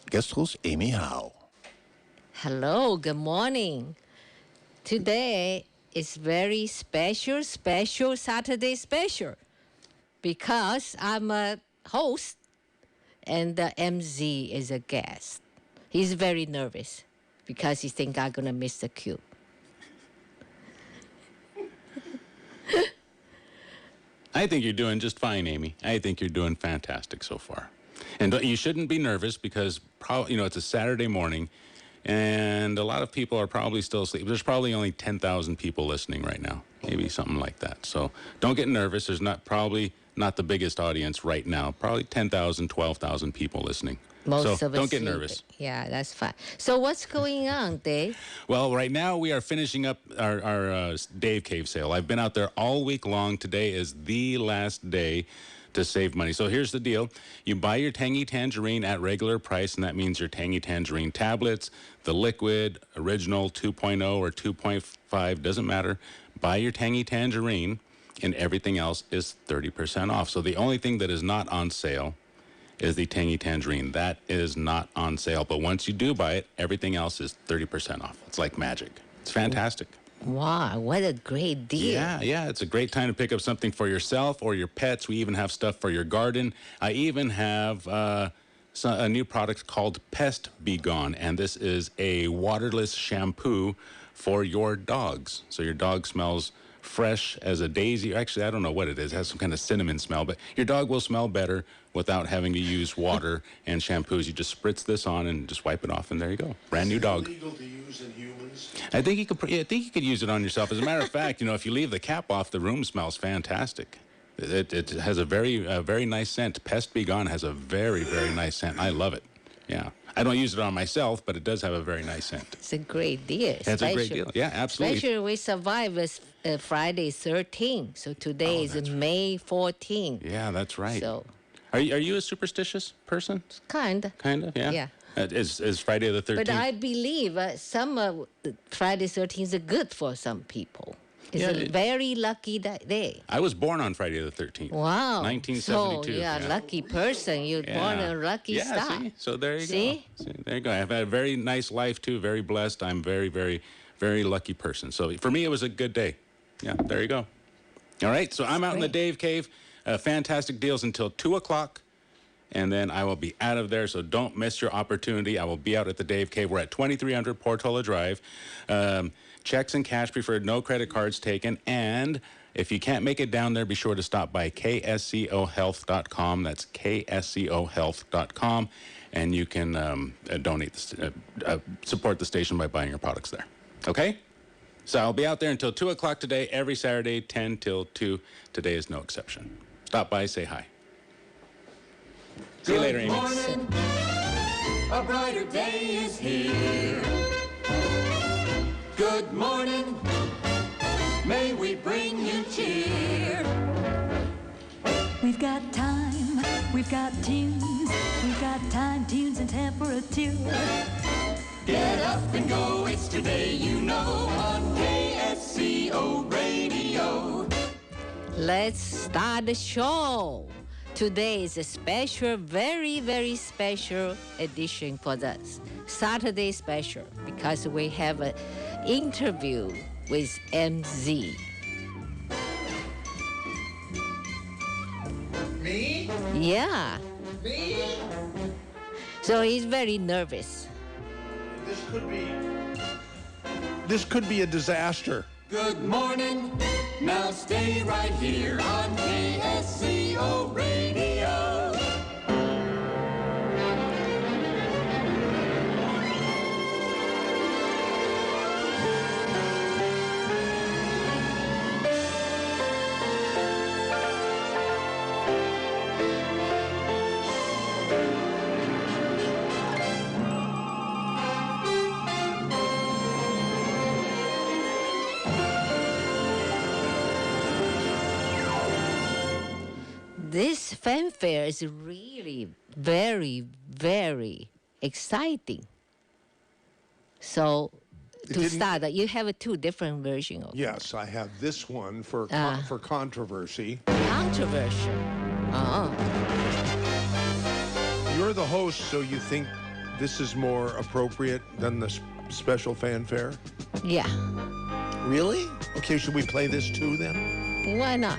Guest host Amy Howe. Hello, good morning. Today is very special Saturday special because I'm a host and the MZ is a guest. He's very nervous because he thinks I'm going to miss the cue. I think you're doing just fine, Amy. I think you're doing fantastic so far. And you shouldn't be nervous because, it's a Saturday morning, and a lot of people are probably still asleep. There's probably only 10,000 people listening right now, maybe something like that. So don't get nervous. There's probably not the biggest audience right now. Probably 10,000, 12,000 people listening. Most so of us don't get sleep. nervous. Yeah, that's fine. So what's going on, Dave? Well, right now we are finishing up our Dave Cave sale. I've been out there all week long. Today is the last day to save money. So here's the deal. You buy your Tangy Tangerine at regular price, and that means your Tangy Tangerine tablets, the liquid, original 2.0 or 2.5, doesn't matter. Buy your Tangy Tangerine, and everything else is 30% off. So the only thing that is not on sale is the Tangy Tangerine. That is not on sale. But once you do buy it, everything else is 30% off. It's like magic. It's fantastic. Wow, what a great deal. Yeah. It's a great time to pick up something for yourself or your pets. We even have stuff for your garden. I even have a new product called Pest Be Gone, and this is a waterless shampoo for your dogs. So your dog smells fresh as a daisy. Actually, I don't know what it is. It has some kind of cinnamon smell, but your dog will smell better without having to use water and shampoos. You just spritz this on and just wipe it off, and there you go. Brand new dog. Is it legal to use in humans? I think you could use it on yourself. As a matter of fact, if you leave the cap off, the room smells fantastic. It has a very nice scent. Pest Be Gone has a very, very nice scent. I love it. Yeah. I don't use it on myself, but it does have a very nice scent. It's a great deal. It's a great deal. Yeah, absolutely. Especially we survived Friday 13, so today is May 14. Yeah, that's right. So, are you a superstitious person? kind of. Kind of, yeah. Yeah. Is Friday the 13th? But I believe some Friday 13 is good for some people. It's a very lucky day. I was born on Friday the 13th. Wow. 1972. So you're a lucky person. You're born a lucky star. See? So there you go. See? There you go. I've had a very nice life, too. Very blessed. I'm very, very, very lucky person. So for me, it was a good day. Yeah, there you go. All right. So I'm out in the Dave Cave. Fantastic deals until 2 o'clock. And then I will be out of there, so don't miss your opportunity. I will be out at the Dave Cave. We're at 2300 Portola Drive. Checks and cash preferred, no credit cards taken. And if you can't make it down there, be sure to stop by KSCOhealth.com. That's KSCOhealth.com. And you can support the station by buying your products there. Okay? So I'll be out there until 2 o'clock today, every Saturday, 10 till 2. Today is no exception. Stop by, say hi. See you later, Amy. Good morning, a brighter day is here. Good morning, may we bring you cheer. We've got time, we've got tunes, we've got time, tunes, and temperature. Get up and go, it's today, on KSCO Radio. Let's start the show. Today is a special, very, very special edition for the Saturday special because we have an interview with MZ. Me? Yeah. Me? So he's very nervous. This could be a disaster. Good morning, now stay right here on KSCO Radio. This fanfare is really very, very exciting. So to start, you have two different versions of Yes, I have this one for controversy. controversial. Oh. You're the host, so you think this is more appropriate than the special fanfare? Yeah. Really? Okay, should we play this too then? Why not?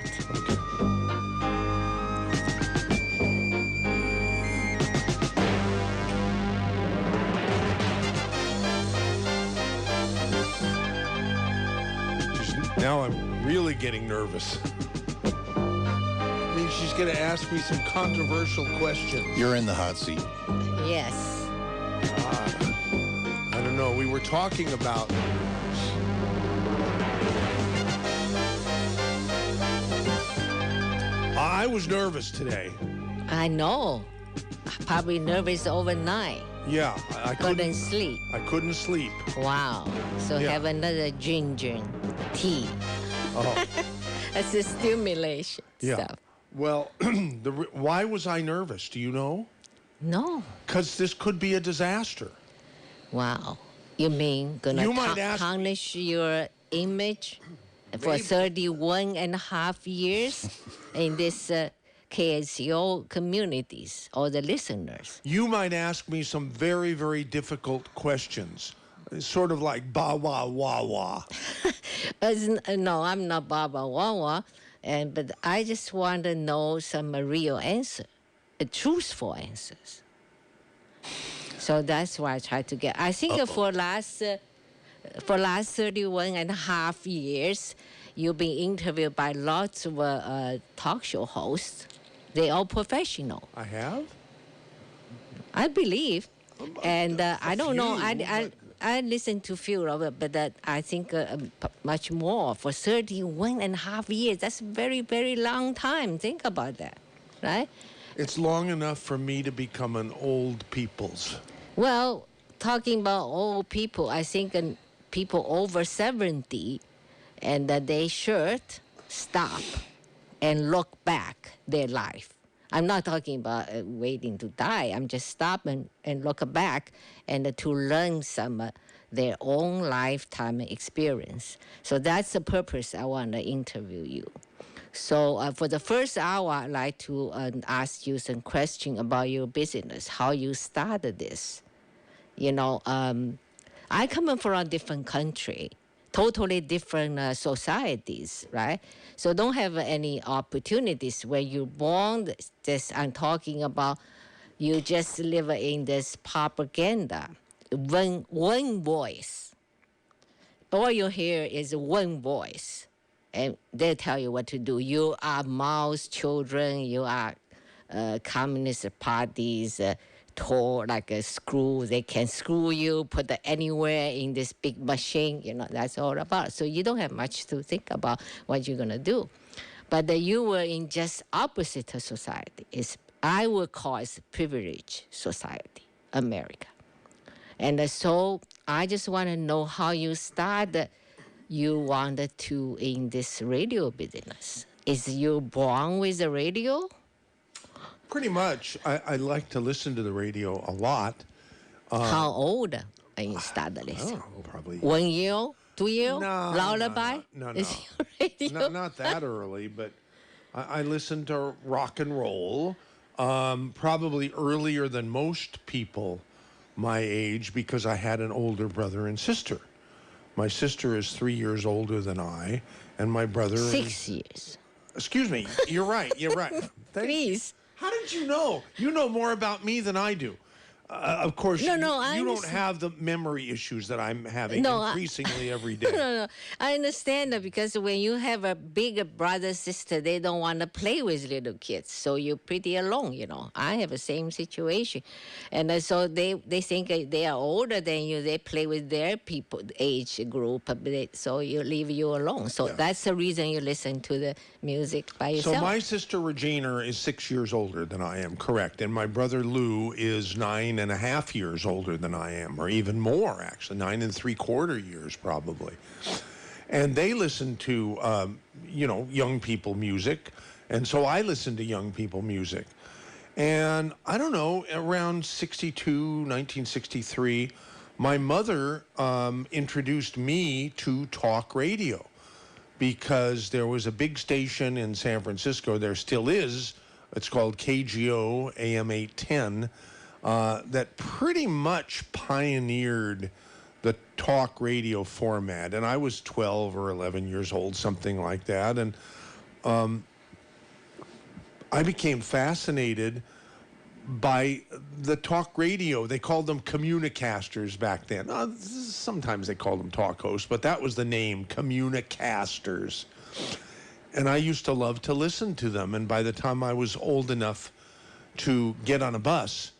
Now I'm really getting nervous. I mean, she's going to ask me some controversial questions. You're in the hot seat. Yes. I don't know. We were talking about... I was nervous today. I know. Probably nervous overnight. Yeah, I Couldn't sleep. I couldn't sleep. Wow. So Yeah. have another ginger tea. Oh, That's a stimulation yeah. stuff. Well, why was I nervous? Do you know? No. Because this could be a disaster. Wow. You mean gonna You might ask- tarnish your image for Maybe. 31 and a half years in this KSCO communities or the listeners? You might ask me some very, very difficult questions. It's sort of like ba wah wah wah. No, I'm not Baba Wawa, but I just want to know some real answer, truthful answers. So that's why I try to get. I think for last 31 and a half years, you've been interviewed by lots of talk show hosts. They all professional, I have? I believe. And I don't know. few, I listened to few of it, but I think much more for 31 and a half years. That's a very, very long time. Think about that, right? It's long enough for me to become an old people's. Well, talking about old people, I think people over 70 and that they should stop and look back their life. I'm not talking about waiting to die. I'm just stop and look back and to learn some their own lifetime experience. So that's the purpose I want to interview you. So for the first hour, I'd like to ask you some questions about your business, how you started this. You know, I come from a different country, totally different societies, right? So don't have any opportunities where you're born. This I'm talking about. You just live in this propaganda, one voice. All you hear is one voice, and they tell you what to do. You are Mao's children. You are communist parties. Tool like a screw, they can screw you, put it anywhere in this big machine. You know, that's all about. So you don't have much to think about what you're gonna do. But you were in just opposite society. I would call it privileged society, America. And so I just want to know how you started. You wanted to in this radio business. Is you born with the radio? Pretty much. I like to listen to the radio a lot. How old are you started listening? Oh, probably. 1 year, 2 year, No, lullaby? no. Is your radio? Not that early, but I listened to rock and roll probably earlier than most people my age because I had an older brother and sister. My sister is 3 years older than I, and my brother 6 years. Excuse me. You're right. Please. How did you know? You know more about me than I do. Of course, No, you I don't understand. have the memory issues that I'm having No, increasingly every day. No. I understand that because when you have a bigger brother, sister, they don't want to play with little kids. So you're pretty alone, you know. I have the same situation. And so they think they are older than you. They play with their people, age group. So you leave you alone. So that's the reason you listen to the music by yourself. So my sister Regina is 6 years older than I am, correct. And my brother Lou is 9.5 years older than I am, or even more, actually, 9 3/4 years probably. And they listen to, young people music. And so I listen to young people music. And I don't know, around 1963, my mother introduced me to talk radio because there was a big station in San Francisco. There still is. It's called KGO AM 810. that pretty much pioneered the talk radio format. And I was 12 or 11 years old, something like that. And I became fascinated by the talk radio. They called them communicasters back then. Sometimes they called them talk hosts, but that was the name, communicasters. And I used to love to listen to them. And by the time I was old enough to get on a bus,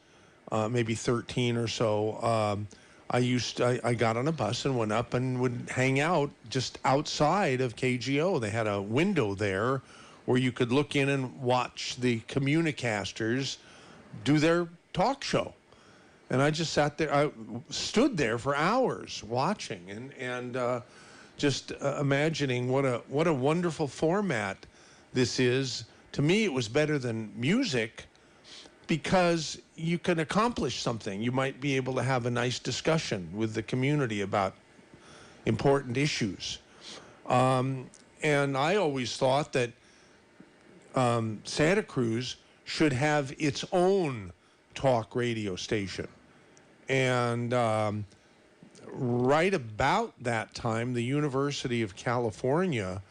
maybe 13 or so, I got on a bus and went up and would hang out just outside of KGO. They had a window there where you could look in and watch the communicasters do their talk show. And I just sat there, I stood there for hours watching and just imagining what a wonderful format this is. To me, it was better than music because you can accomplish something. You might be able to have a nice discussion with the community about important issues. And I always thought that Santa Cruz should have its own talk radio station. And right about that time, the University of California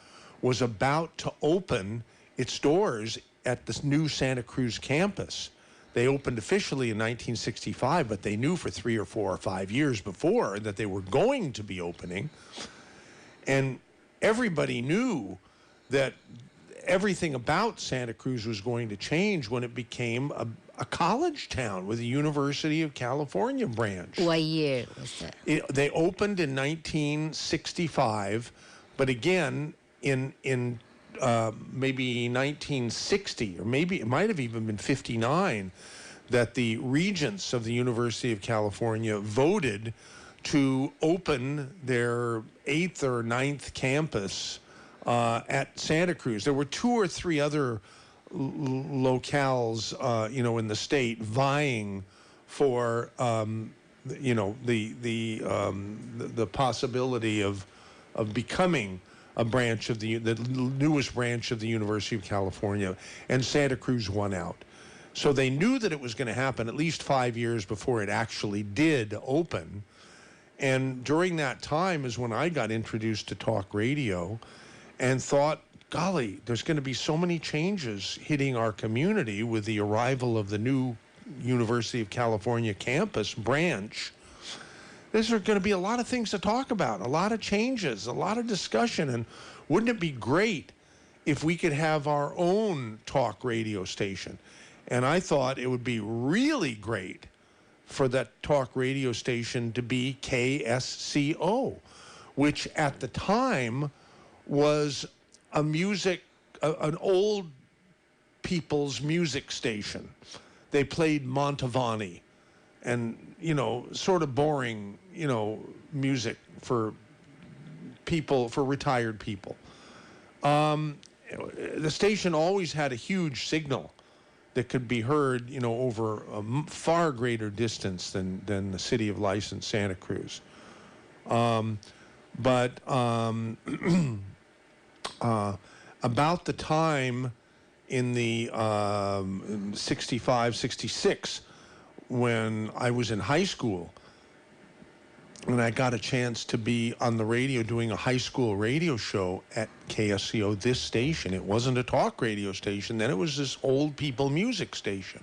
was about to open its doors at the new Santa Cruz campus. They opened officially in 1965, but they knew for 3 or 4 or 5 years before that they were going to be opening. And everybody knew that everything about Santa Cruz was going to change when it became a college town with a University of California branch. What year was that? They opened in 1965, but again in maybe 1960, or maybe it might have even been 59, that the regents of the University of California voted to open their 8th or 9th campus at Santa Cruz. There were 2 or 3 other locales, in the state vying for, the possibility of becoming a branch of the newest branch of the University of California, and Santa Cruz won out. So they knew that it was going to happen at least 5 years before it actually did open. And during that time is when I got introduced to talk radio and thought, golly, there's going to be so many changes hitting our community with the arrival of the new University of California campus branch. There's going to be a lot of things to talk about, a lot of changes, a lot of discussion. And wouldn't it be great if we could have our own talk radio station? And I thought it would be really great for that talk radio station to be KSCO, which at the time was an old people's music station. They played Mantovani and, sort of boring, music for people, for retired people. The station always had a huge signal that could be heard, over a far greater distance than the city of license, Santa Cruz. About the time in the 65, 66, when I was in high school, and I got a chance to be on the radio doing a high school radio show at KSCO, this station. It wasn't a talk radio station. Then it was this old people music station.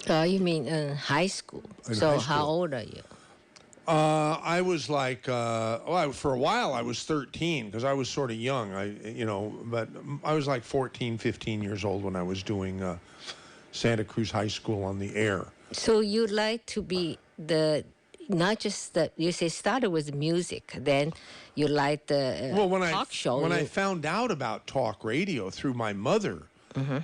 You mean in high school? So how old are you? I was like, for a while I was 13 because I was sort of young. But I was like 14, 15 years old when I was doing Santa Cruz High School on the air. So you like to be not just you say started with music, then you like the talk show. When I found out about talk radio through my mother,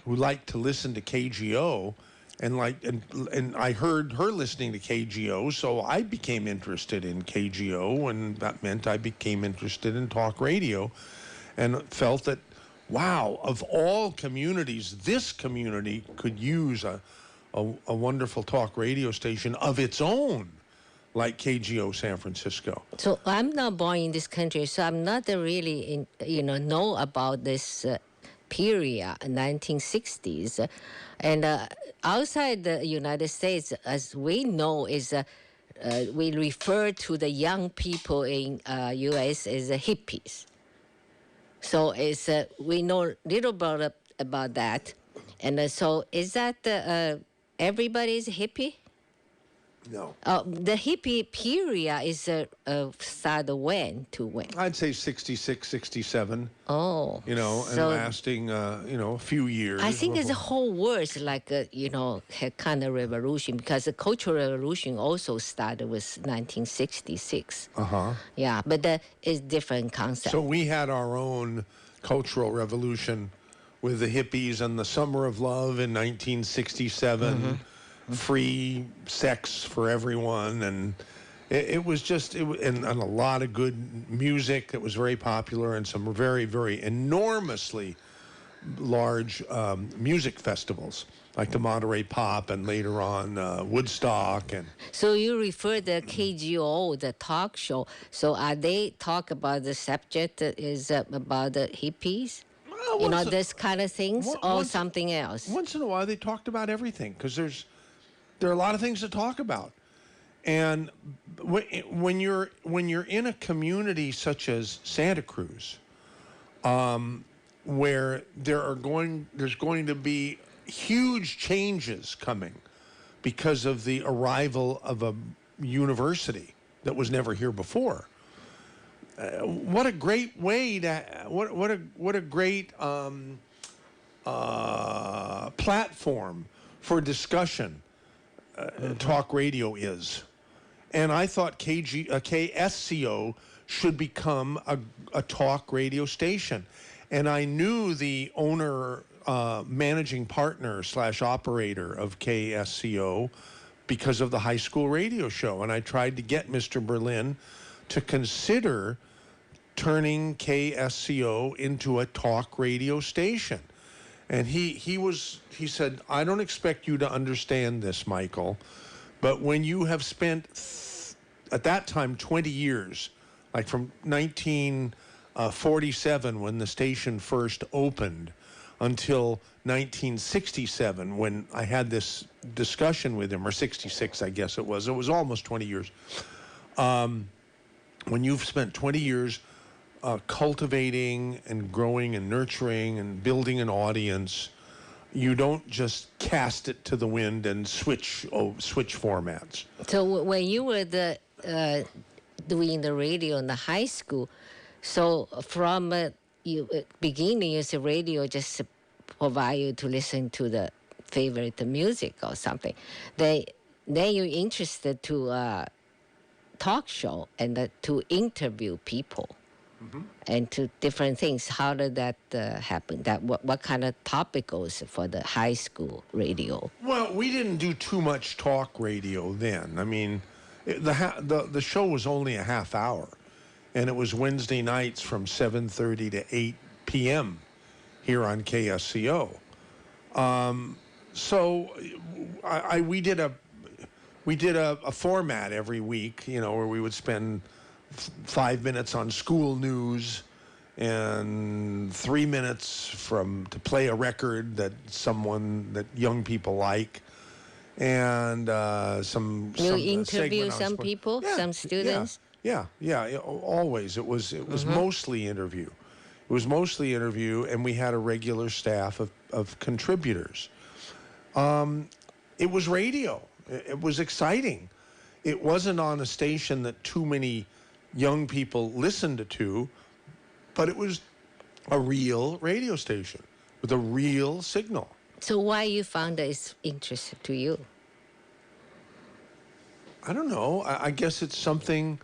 who liked to listen to KGO, and I heard her listening to KGO, so I became interested in KGO, and that meant I became interested in talk radio, and felt that, wow, of all communities, this community could use a wonderful talk radio station of its own, like KGO San Francisco. So I'm not born in this country, so I'm not really know about this period, 1960s, and outside the United States, as we know, is we refer to the young people in U.S. as hippies. So it's we know little about that, and so is that everybody's hippie? No. The hippie period is started when to when? I'd say 66, 67. Oh, And so lasting, a few years. I think it's the before- whole world is like a kind of revolution, because the Cultural Revolution also started with 1966. Yeah, but it's different concept. So we had our own cultural revolution with the hippies and the Summer of Love in 1967. Free sex for everyone, and it was just and a lot of good music that was very popular, and some very, very enormously large music festivals like the Monterey Pop, and later on Woodstock. And So you refer the KGO, the talk show. So are they talk about the subject that is about the hippies? This kind of things, or something else? Once in a while, they talked about everything, because there are a lot of things to talk about. And when you're in a community such as Santa Cruz, where there's going to be huge changes coming because of the arrival of a university that was never here before. What a great way to what a great platform for discussion talk radio is. And I thought KSCO should become a talk radio station. And I knew the owner, managing partner / operator of KSCO because of the high school radio show. And I tried to get Mr. Berlin to consider turning KSCO into a talk radio station. And he said, I don't expect you to understand this, Michael, but when you have spent, at that time, 20 years, like from 1947, when the station first opened, until 1967, when I had this discussion with him, or 66, I guess it was almost 20 years. When you've spent 20 years cultivating and growing and nurturing and building an audience, you don't just cast it to the wind and switch formats. So when you were doing the radio in the high school, so from beginning, you said radio just provide you to listen to the favorite music or something. Then you're interested to talk show and to interview people. And to different things. How did that happen? What kind of topicals for the high school radio? Well, we didn't do too much talk radio then. I mean, the show was only a half hour, and it was Wednesday nights from 7:30 to 8 p.m. here on KSCO. So we did a format every week, where we would spend 5 minutes on school news and 3 minutes to play a record that young people like, and some interview some people, some students. Yeah. Always it was mostly interview. It was mostly interview, and we had a regular staff of contributors. It was radio. It was exciting. It wasn't on a station that too many young people listened to, but it was a real radio station with a real signal. So why you found that it's interesting to you? I don't know. I guess it's something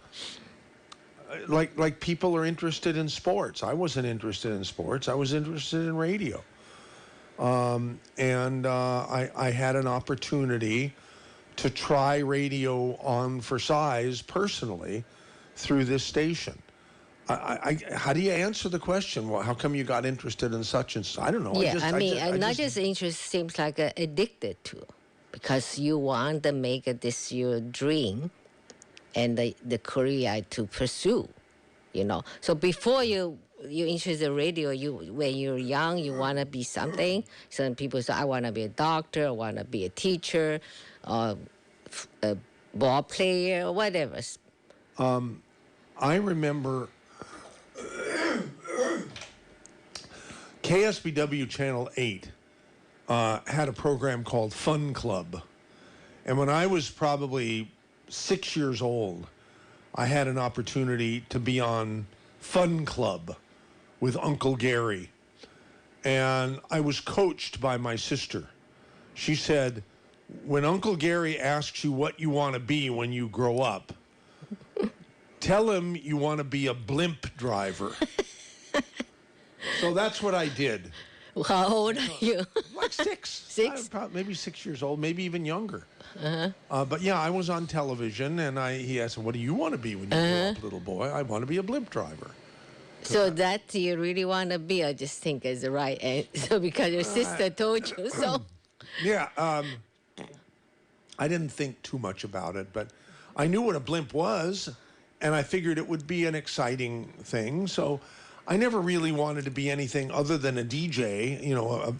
like people are interested in sports. I wasn't interested in sports. I was interested in radio. And I had an opportunity to try radio on for size personally through this station. How do you answer the question? Well, how come you got interested in such and such? I don't know. Yeah, not just interest, seems like addicted to, because you want to make this your dream and the career to pursue, So before you you interested in radio, when you're young, you want to be something. Some people say, I want to be a doctor, I want to be a teacher, a ball player, or whatever. I remember KSBW Channel 8 had a program called Fun Club. And when I was probably 6 years old, I had an opportunity to be on Fun Club with Uncle Gary. And I was coached by my sister. She said, when Uncle Gary asks you what you want to be when you grow up, tell him you want to be a blimp driver. So that's what I did. How old are you? Like 6. 6? Maybe 6 years old, maybe even younger. But yeah, I was on television, and he asked, what do you want to be when you grow up, little boy? I want to be a blimp driver. So that you really want to be, I just think is the right answer because your sister told you so. Yeah, I didn't think too much about it, but I knew what a blimp was, and I figured it would be an exciting thing. So I never really wanted to be anything other than a DJ,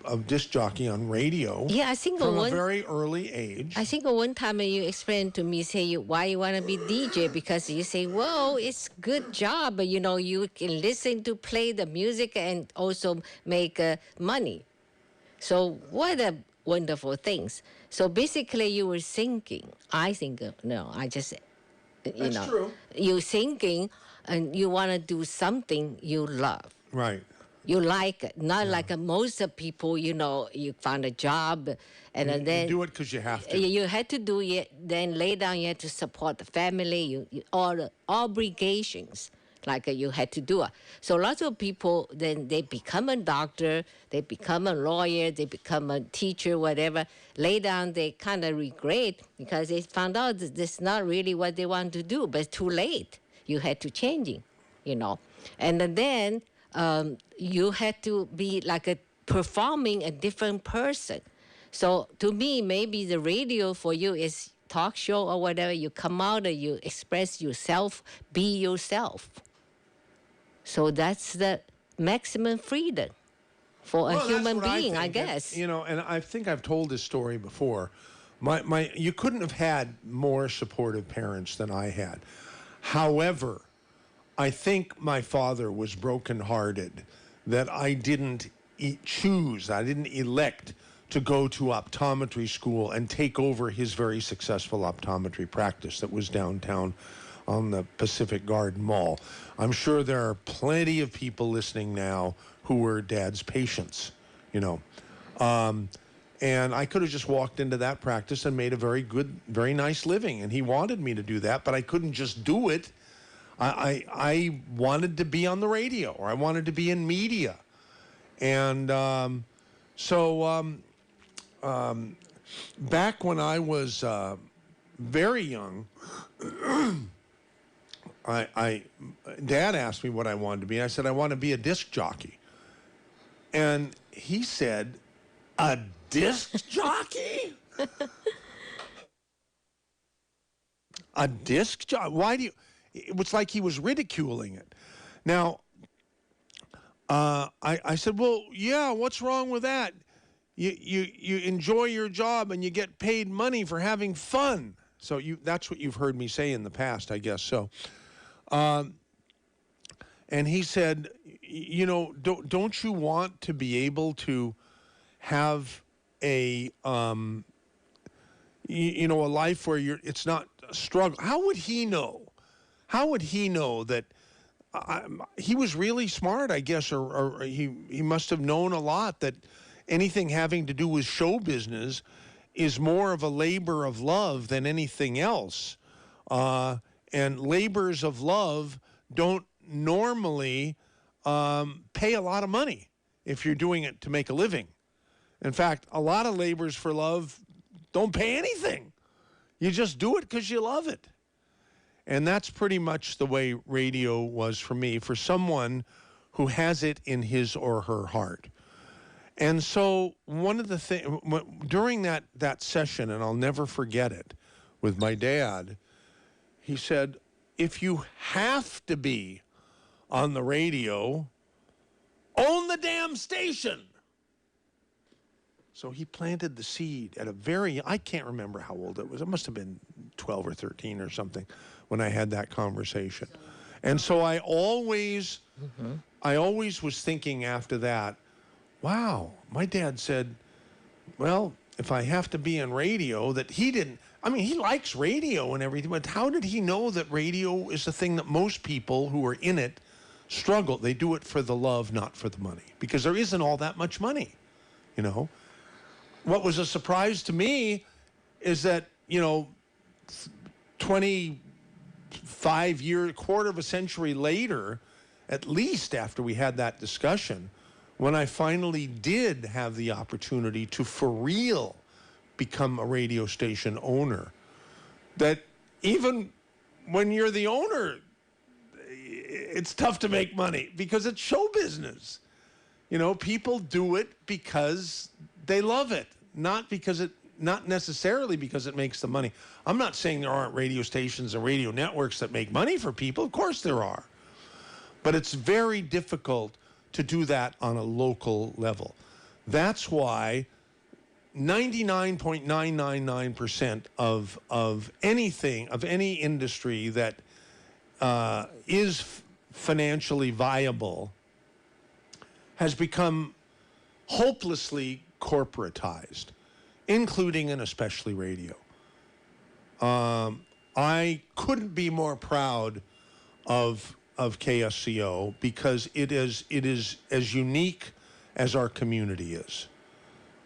a disc jockey on radio. Yeah, I think from a very early age. I think one time you explained to me, why you want to be DJ, because you say, well, it's good job, but you can listen to play the music and also make money. So what a wonderful things. So basically you were thinking, That's true. You're thinking and you want to do something you love. Right. You like it, not like most of people, you found a job and then you do it because you have to. You had to do it, then later you had to support the family, all the obligations, like you had to do it. So lots of people, then they become a doctor, they become a lawyer, they become a teacher, whatever. Later on, they kind of regret because they found out that this is not really what they want to do, but it's too late. You had to change it, And then you had to be like performing a different person. So to me, maybe the radio for you is talk show or whatever. You come out and you express yourself, be yourself. So that's the maximum freedom for a human being, I guess. And I think I've told this story before. You couldn't have had more supportive parents than I had. However, I think my father was brokenhearted that I didn't I didn't elect to go to optometry school and take over his very successful optometry practice that was downtown on the Pacific Garden Mall. I'm sure there are plenty of people listening now who were Dad's patients, and I could have just walked into that practice and made a very good, very nice living. And he wanted me to do that, but I couldn't just do it. I wanted to be on the radio, or I wanted to be in media. And back when I was very young, Dad asked me what I wanted to be. I said, I want to be a disc jockey. And he said, a disc jockey? A disc jockey? Why do you... It was like he was ridiculing it. Now, I said, well, yeah, what's wrong with that? You enjoy your job and you get paid money for having fun. So that's what you've heard me say in the past, I guess. So, and he said, don't you want to be able to have a life where it's not a struggle? How would he know? How would he know that? He was really smart, I guess, or he must have known a lot that anything having to do with show business is more of a labor of love than anything else. And labors of love don't normally pay a lot of money if you're doing it to make a living. In fact, a lot of labors for love don't pay anything. You just do it because you love it. And that's pretty much the way radio was for me, for someone who has it in his or her heart. And so one of the things, during that session, and I'll never forget it, with my dad, he said, if you have to be on the radio, Own the damn station. So he planted the seed at I can't remember how old it was. It must have been 12 or 13 or something when I had that conversation. And so I always was thinking after that, wow, my dad said, well, if I have to be in radio, that he didn't, I mean, he likes radio and everything, but how did he know that radio is the thing that most people who are in it struggle? They do it for the love, not for the money, because there isn't all that much money, you know? What was a surprise to me is that, 25 years, quarter of a century later, at least after we had that discussion, when I finally did have the opportunity to, for real, become a radio station owner, that even when you're the owner, it's tough to make money because it's show business. People do it because they love it, not necessarily because it makes the money. I'm not saying there aren't radio stations and radio networks that make money for people. Of course there are. But it's very difficult to do that on a local level. That's why 99.999% of anything, of any industry that is financially viable has become hopelessly corporatized, including and especially radio. I couldn't be more proud of KSCO because it is as unique as our community is.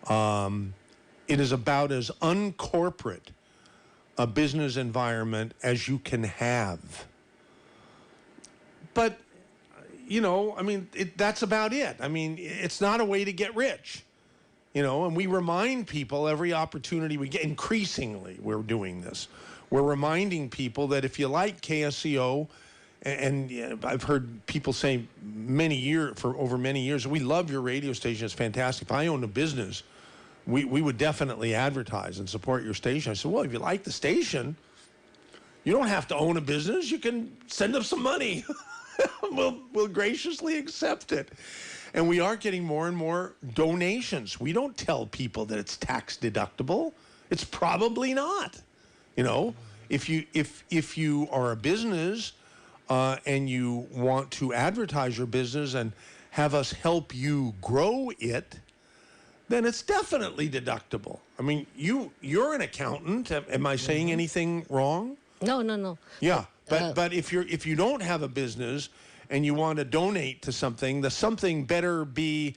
It is about as uncorporate a business environment as you can have. But, that's about it. I mean, it's not a way to get rich, and we remind people every opportunity we get. Increasingly, we're doing this. We're reminding people that if you like KSCO, and I've heard people say over many years, we love your radio station, it's fantastic. If I owned a business, we would definitely advertise and support your station. I said, well, if you like the station, you don't have to own a business. You can send us some money. We'll graciously accept it. And we are getting more and more donations. We don't tell people that it's tax deductible. It's probably not. If you are a business and you want to advertise your business and have us help you grow it, then it's definitely deductible. I mean, you're an accountant. Am I saying anything wrong? No. Yeah, but if you don't have a business and you want to donate to something, the something better be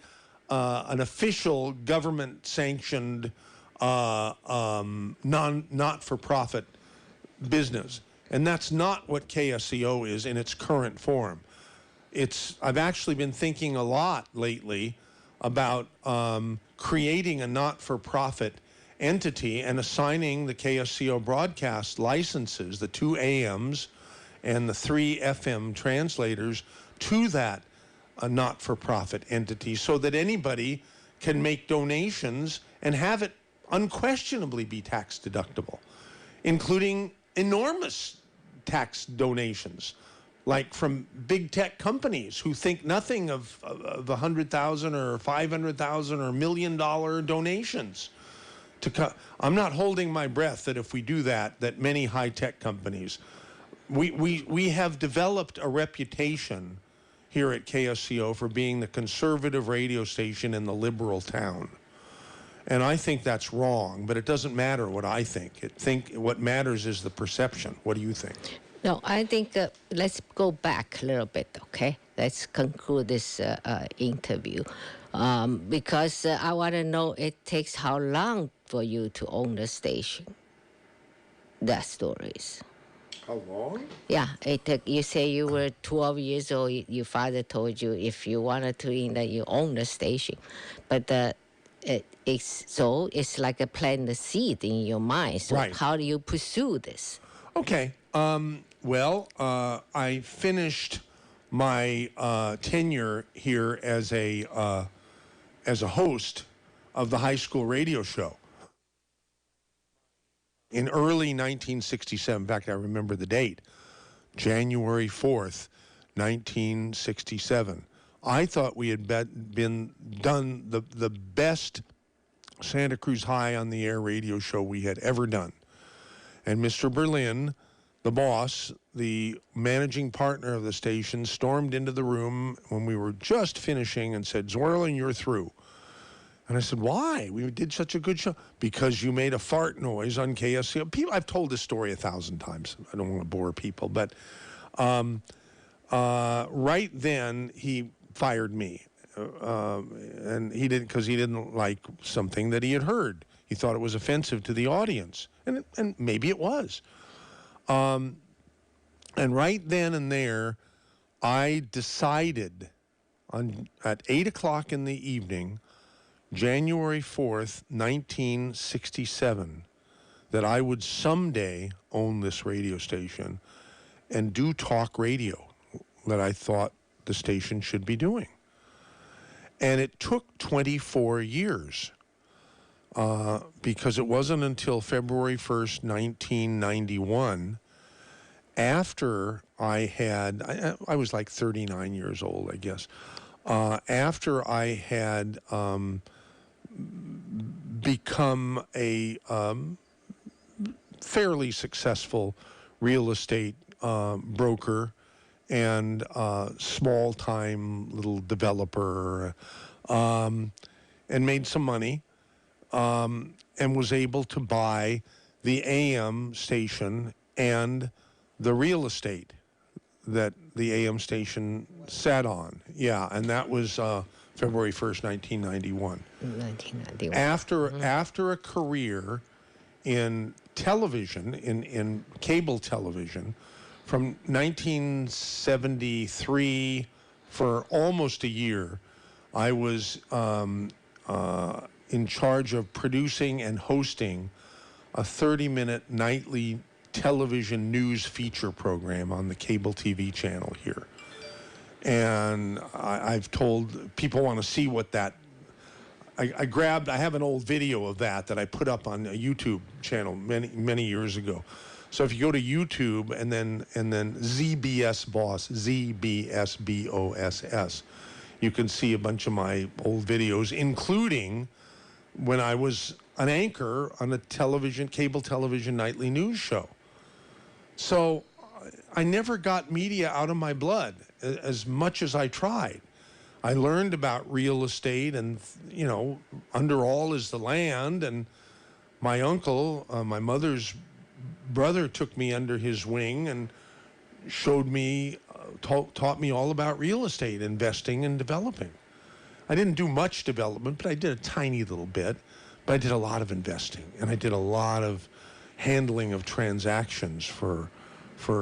an official government-sanctioned not-for-profit business. And that's not what KSCO is in its current form. I've actually been thinking a lot lately about creating a not-for-profit entity and assigning the KSCO broadcast licenses, the 2 AMs and the 3 FM translators, to that not-for-profit entity so that anybody can make donations and have it unquestionably be tax deductible, including enormous tax donations, like from big tech companies who think nothing of $100,000 or $500,000 or $1 million donations. I'm not holding my breath that if we do that many high-tech companies, we have developed a reputation here at KSCO for being the conservative radio station in the liberal town. And I think that's wrong, but it doesn't matter what I think. What matters is the perception. What do you think? No, I think let's go back a little bit, okay? Let's conclude this interview. Because I want to know it takes how long for you to own the station. That story is. How long? Yeah, you say you were 12 years old. Your father told you if you wanted to, you own the station. But it's like a plant the seed in your mind. So right. How do you pursue this? Okay. I finished my tenure here as a host of the high school radio show in early 1967. In fact, I remember the date, January 4th, 1967. I thought we had been done the best Santa Cruz High on the air radio show we had ever done. And Mr. Berlin, the boss, the managing partner of the station, stormed into the room when we were just finishing and said, "Zwerling, you're through." And I said, "Why? We did such a good show." "Because you made a fart noise on KSCO. People, I've told this story 1,000 times. I don't want to bore people, but right then he fired me, and he didn't, because he didn't like something that he had heard. He thought it was offensive to the audience, and maybe it was. And right then and there, I decided at 8 o'clock in the evening, January 4th, 1967, that I would someday own this radio station and do talk radio that I thought the station should be doing. And it took 24 years because it wasn't until February 1st, 1991, after I was like 39 years old, I guess, after I had become a fairly successful real estate broker and small-time little developer, and made some money, and was able to buy the AM station and the real estate that the AM station sat on. Yeah, and that was February 1st, 1991. 1991. After a career in television, in cable television, from 1973 for almost a year, I was in charge of producing and hosting a 30-minute nightly television news feature program on the cable TV channel here. And I've told people want to see what that. I have an old video of that I put up on a YouTube channel many years ago. So if you go to YouTube and then ZBS Boss, ZBSBOSS, you can see a bunch of my old videos, including when I was an anchor on a cable television nightly news show. So I never got media out of my blood as much as I tried. I learned about real estate, and, under all is the land. And my uncle, my mother's brother, took me under his wing and showed me, taught me all about real estate, investing and developing. I didn't do much development, but I did a tiny little bit. But I did a lot of investing, and I did a lot of handling of transactions for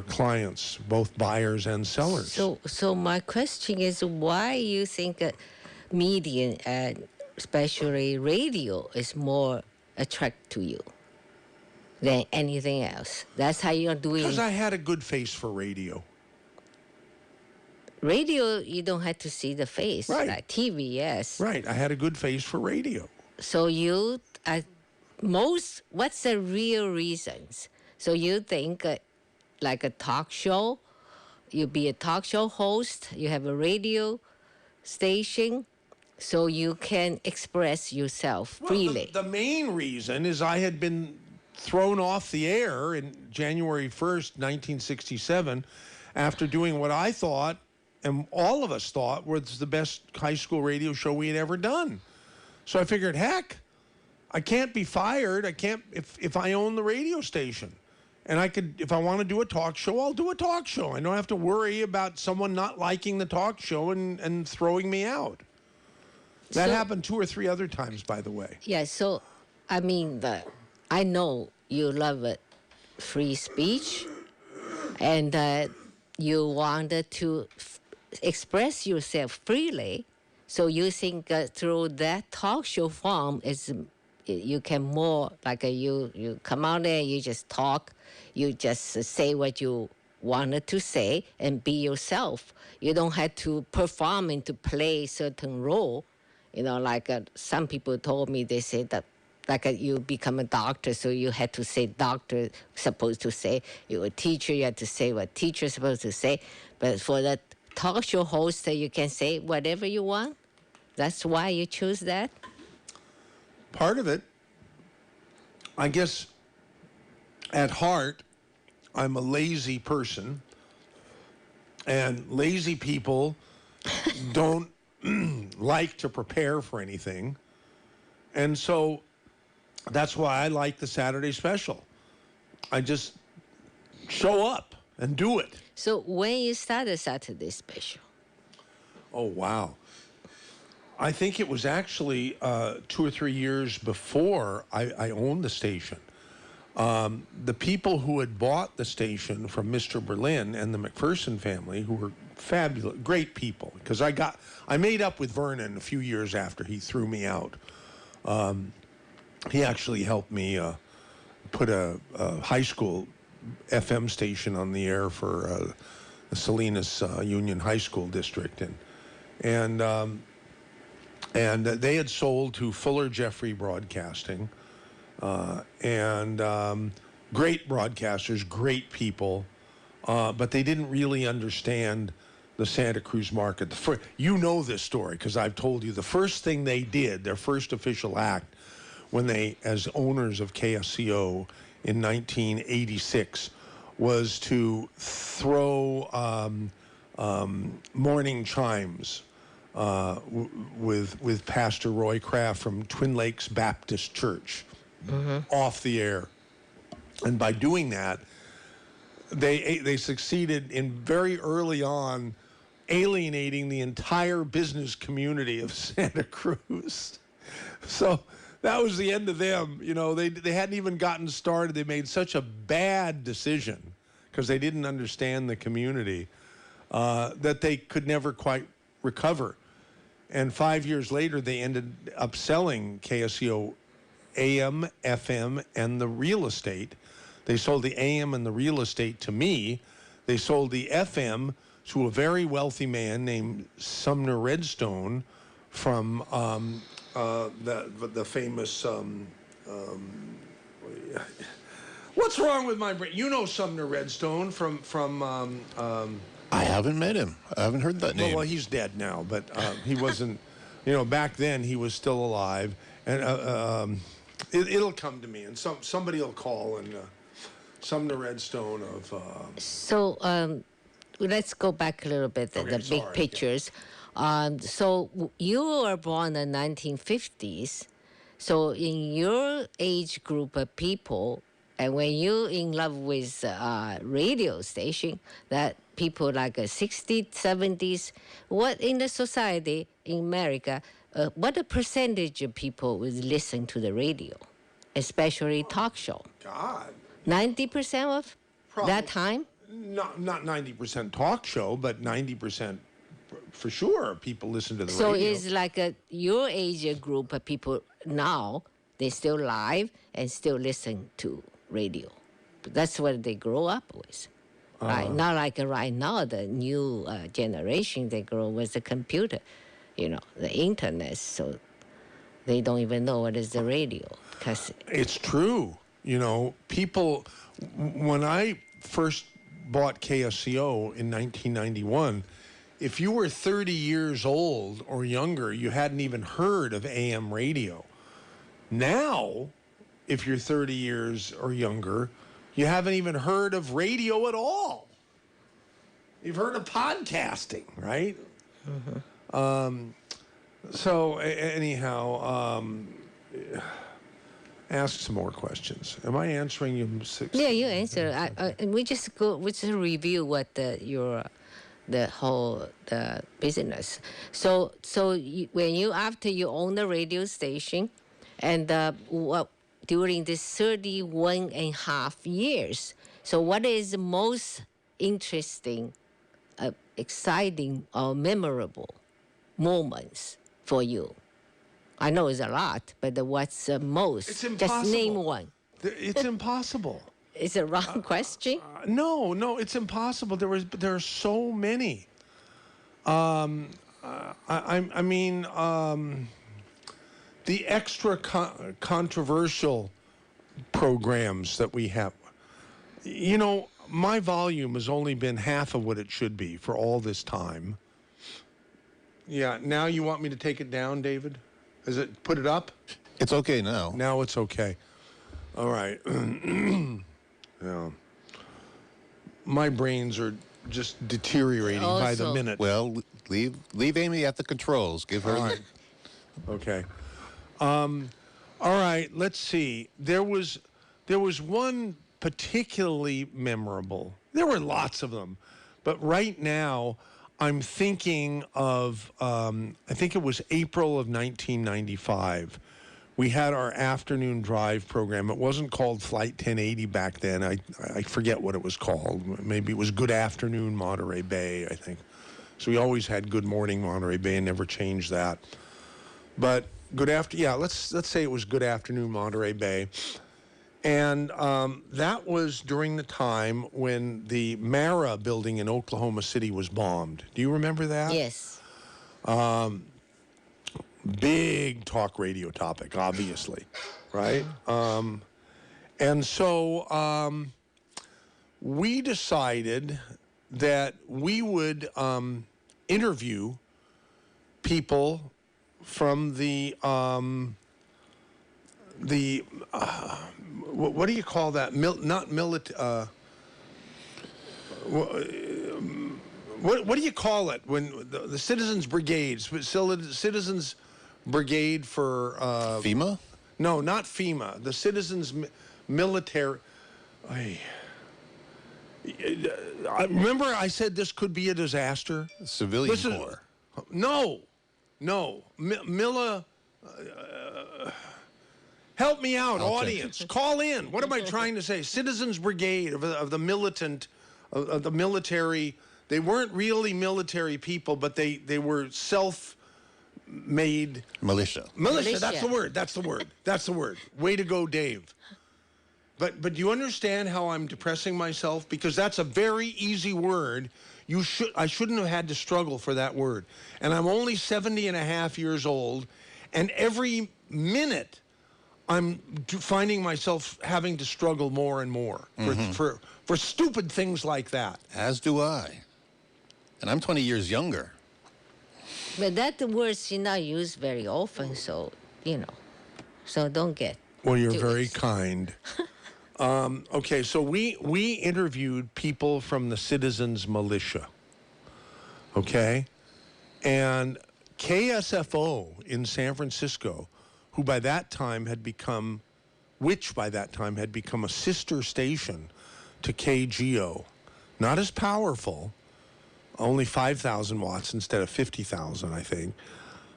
clients, both buyers and sellers. So my question is, why you think media, and especially radio, is more attractive to you than anything else? That's how you're doing. Because I had a good face for radio. Radio, you don't have to see the face. Right. Like TV, yes. Right. I had a good face for radio. So what's the real reasons? So you think like a talk show, you be a talk show host, you have a radio station, so you can express yourself freely. The main reason is I had been thrown off the air in January 1st, 1967, after doing what I thought, and all of us thought, was the best high school radio show we had ever done. So I figured, heck, I can't be fired. I can't, if I own the radio station. And I could, if I want to do a talk show, I'll do a talk show. I don't have to worry about someone not liking the talk show and throwing me out. That happened 2 or 3 other times, by the way. Yeah, so, I mean, I know you love free speech, and you wanted to express yourself freely. So you think through that talk show form, you can more, like you come out there, you just talk, you just say what you wanted to say and be yourself. You don't have to perform and to play certain role. Like some people told me, they said that like you become a doctor, so you had to say doctor supposed to say. You're a teacher, you had to say what teacher's supposed to say. But for that talk show host, you can say whatever you want. That's why you choose that. Part of it, I guess, at heart, I'm a lazy person, and lazy people don't like to prepare for anything. And so that's why I like the Saturday special. I just show up and do it. So when you started Saturday special? Oh, wow. I think it was actually 2 or 3 years before I owned the station. The people who had bought the station from Mr. Berlin and the McPherson family, who were fabulous, great people, because I made up with Vernon a few years after he threw me out. He actually helped me put a high school FM station on the air for the Salinas Union High School District, and they had sold to Fuller Jeffrey Broadcasting, and great broadcasters, great people, but they didn't really understand the Santa Cruz market. You know this story because I've told you. The first thing they did, their first official act, when they, as owners of KSCO in 1986, was to throw morning chimes with Pastor Roy Kraft from Twin Lakes Baptist Church off the air. And by doing that, they succeeded in very early on alienating the entire business community of Santa Cruz. So that was the end of them. You know, they hadn't even gotten started. They made such a bad decision because they didn't understand the community that they could never quite recover. And 5 years later, they ended up selling KSCO AM, FM, and the real estate. They sold the AM and the real estate to me. They sold the FM to a very wealthy man named Sumner Redstone from the famous. What's wrong with my brain? You know Sumner Redstone from. I haven't met him. I haven't heard that name. Well, he's dead now, but he wasn't. You know, back then he was still alive, and it'll come to me, and somebody will call and. Sumner Redstone of. So let's go back a little bit, the big pictures. So you were born in the 1950s. So in your age group of people, and when you're in love with radio station, that people like 60s, 70s, what in the society in America, what a percentage of people would listen to the radio, especially talk show? God. 90% of that time? Not 90% talk show, but 90% for sure people listen to the so radio. So it's like your age group of people now, they still live and still listen to radio. That's what they grow up with. Right? Not like right now, the new generation, they grow with the computer, you know, the internet. So they don't even know what is the radio. It's true. You know, people, when I first bought KSCO in 1991, if you were 30 years old or younger, you hadn't even heard of AM radio. Now, if you're 30 years or younger, you haven't even heard of radio at all. You've heard of podcasting, right? So anyhow, ask some more questions. Am I answering you? Yeah, you answer. We just review what the whole business. So when you after you own the radio station, and during this 31 and a half years, so what is the most interesting, exciting, or memorable moments for you? I know it's a lot, but what's the most? It's impossible. Just name one. It's impossible. It's a wrong question? No, it's impossible. There are so many. I mean, the extra controversial programs that we have. You know, my volume has only been half of what it should be for all this time. Yeah, now you want me to take it down, David? Is it put it up? It's okay now. Now it's okay. All right. Yeah. My brains are just deteriorating by the Also- minute. Well, leave Amy at the controls. Give her. All right. Okay. All right. Let's see. There was one particularly memorable. There were lots of them, but right now I'm thinking of. I think it was April of 1995. We had our afternoon drive program. It wasn't called Flight 1080 back then. I forget what it was called. Maybe it was Good Afternoon Monterey Bay, I think. So we always had Good Morning Monterey Bay and never changed that. But let's say it was Good Afternoon Monterey Bay. And that was during the time when the Mara building in Oklahoma City was bombed. Do you remember that? Yes. Big talk radio topic, obviously, right? And so we decided that we would interview people from the what do you call that? Not military. What do you call it when the Citizens Brigades, Citizens Brigade for FEMA? No, not FEMA. The Citizens Military. Remember, I said this could be a disaster. Civilian This is- Corps. No. Help me out, I'll check. audience. Call in. What am I trying to say? Citizens Brigade of the militant, of the military. They weren't really military people, but they were self-made. Militia. Militia, that's Militia. the word. Way to go, Dave. But do you understand how I'm depressing myself? Because that's a very easy word. I shouldn't have had to struggle for that word. And I'm only 70 and a half years old, and every minute I'm finding myself having to struggle more and more for stupid things like that. As do I. And I'm 20 years younger. But that words you not use very often, so so don't get. Well, you're too very ex- kind. Okay, so we interviewed people from the Citizens Militia. Okay? And KSFO in San Francisco, which by that time had become a sister station to KGO, not as powerful, only 5,000 watts instead of 50,000, I think.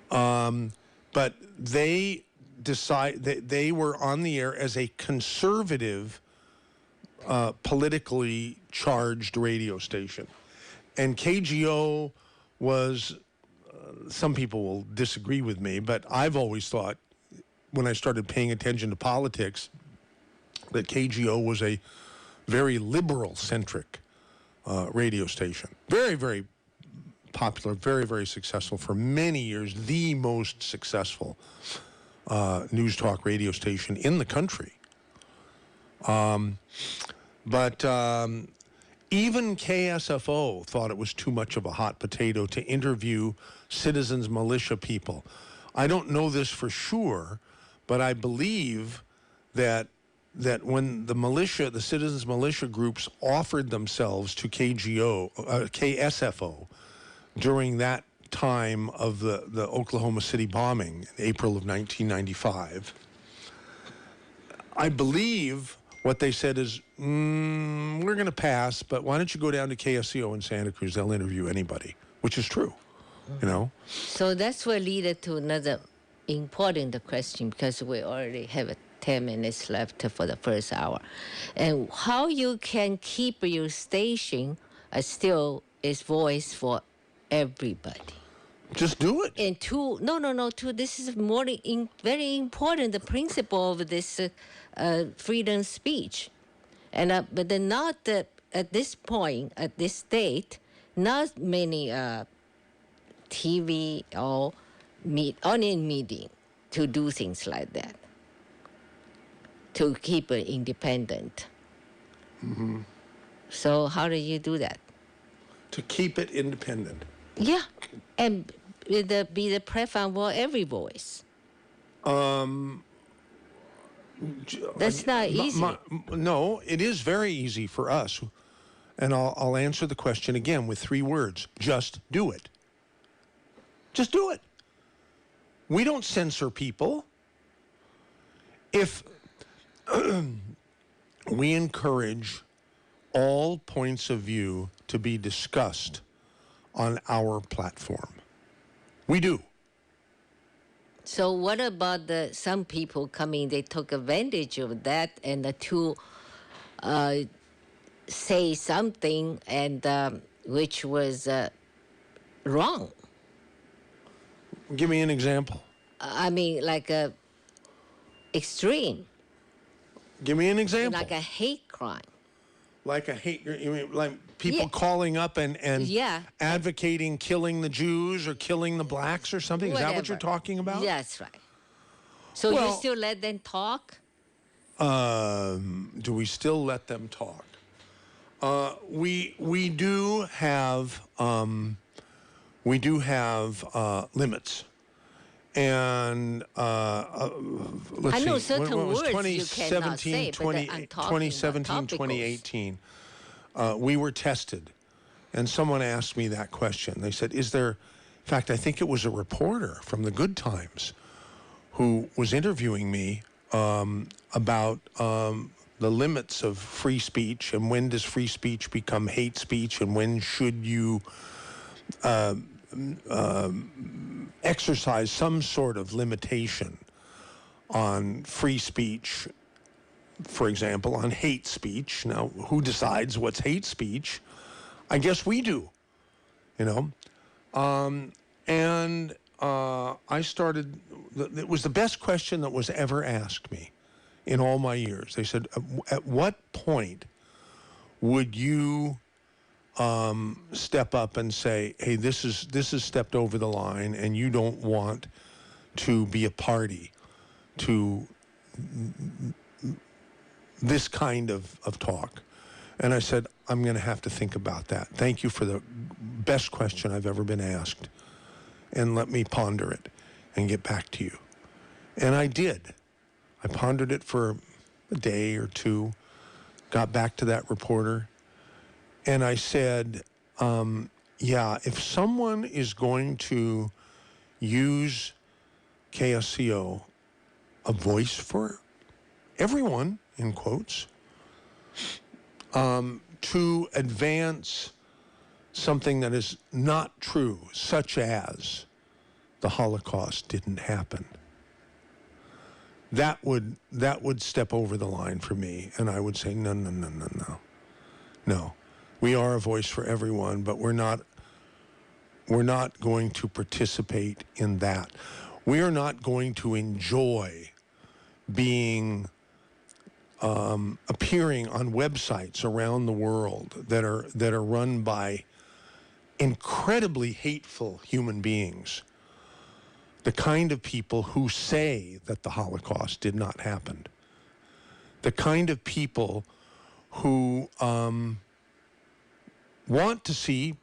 But they they were on the air as a conservative, politically charged radio station. And KGO was, some people will disagree with me, but I've always thought, when I started paying attention to politics, that KGO was a very liberal-centric radio station. Very, very popular, very, very successful for many years, the most successful news talk radio station in the country. But even KSFO thought it was too much of a hot potato to interview Citizens Militia people. I don't know this for sure, but I believe that when the Citizens Militia groups offered themselves to KSFO during that time of the Oklahoma City bombing in April of 1995, I believe what they said is, we're going to pass, but why don't you go down to KSCO in Santa Cruz? They'll interview anybody, which is true, So that's what leaded to another important question, because we already have 10 minutes left for the first hour. And how you can keep your station still is voice for everybody. Just do it. And this is very important, the principle of this freedom speech. And but then not at this point, at this date, not many TV or online meeting to do things like that, to keep it independent. So how do you do that? To keep it independent. Yeah, and be the platform for every voice. That's not easy. No, it is very easy for us. And I'll answer the question again with 3 words. Just do it. Just do it. We don't censor people. If we encourage all points of view to be discussed on our platform. We do. So what about some people coming, they took advantage of that and to say something and which was wrong? Give me an example. I mean, like extreme, Give me an example. like a hate crime. Like a hate, you mean like people Yeah. calling up and Yeah. advocating killing the Jews or killing the blacks or something? Is that what Whatever. you're talking about? That's right. So you Well- still let them talk? Do we still let them talk? We do have limits, and let's I know see, certain when it was words you cannot say, but I'm talking about 2018, we were tested, and someone asked me that question. They said, "Is there?" In fact, I think it was a reporter from the Good Times who was interviewing me about the limits of free speech and when does free speech become hate speech and when should you exercise some sort of limitation on free speech, for example, on hate speech. Now, who decides what's hate speech? I guess we do, you know. I started, it was the best question that was ever asked me in all my years. They said, at what point would you step up and say, hey, this is stepped over the line and you don't want to be a party to this kind of talk? And I said, I'm going to have to think about that. Thank you for the best question I've ever been asked. And let me ponder it and get back to you. And I did. I pondered it for a day or two, got back to that reporter, and I said, yeah, if someone is going to use KSCO, a voice for everyone, in quotes, to advance something that is not true, such as the Holocaust didn't happen, that would step over the line for me, and I would say, no. We are a voice for everyone, but we're not going to participate in that. We are not going to enjoy being appearing on websites around the world that are run by incredibly hateful human beings. The kind of people who say that the Holocaust did not happen. The kind of people who want to see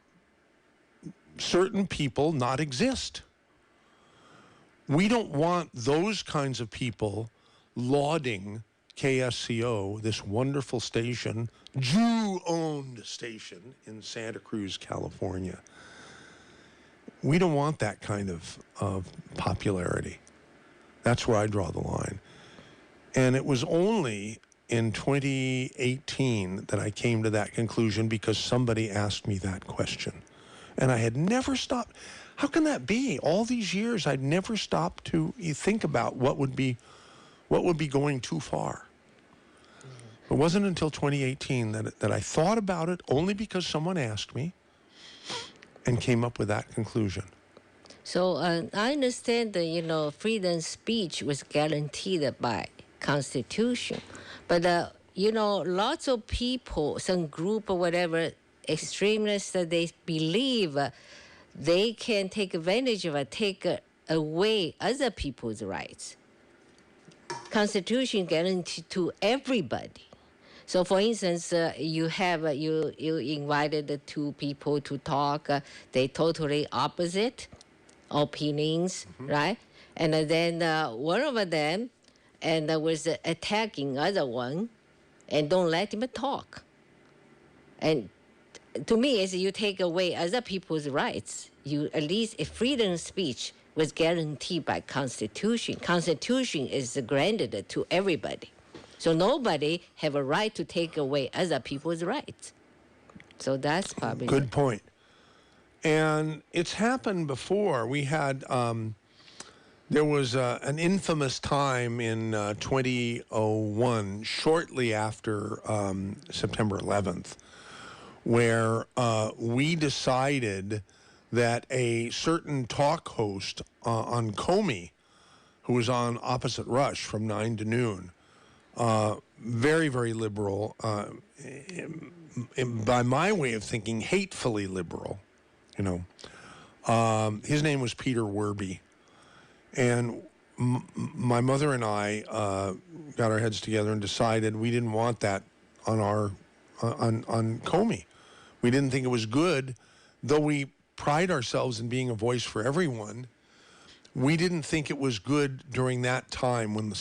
certain people not exist. We don't want those kinds of people lauding KSCO, this wonderful station, Jew-owned station in Santa Cruz, California. We don't want that kind of popularity. That's where I draw the line. And it was only in 2018 that I came to that conclusion because somebody asked me that question. And I had never stopped. How can that be? All these years, I'd never stopped to think about what would be going too far. It wasn't until 2018 that I thought about it, only because someone asked me, and came up with that conclusion. So I understand that, freedom of speech was guaranteed by Constitution. But, lots of people, some group or whatever, extremists, they believe they can take advantage of it, take away other people's rights. Constitution guaranteed to everybody. So, for instance, you invited the two people to talk. They totally opposite opinions, right? And then one of them was attacking other one, and don't let him talk. And to me, is you take away other people's rights. You at least a freedom of speech was guaranteed by Constitution. Constitution is granted to everybody. So nobody have a right to take away other people's rights. So that's probably Good point. And it's happened before. We had, there was an infamous time in 2001, shortly after September 11th, where we decided that a certain talk host on Comey, who was on Opposite Rush from 9 to noon, very, very liberal, by my way of thinking, hatefully liberal, you know. His name was Peter Werby. And my mother and I got our heads together and decided we didn't want that on our on Comey. We didn't think it was good, though we pride ourselves in being a voice for everyone. We didn't think it was good during that time when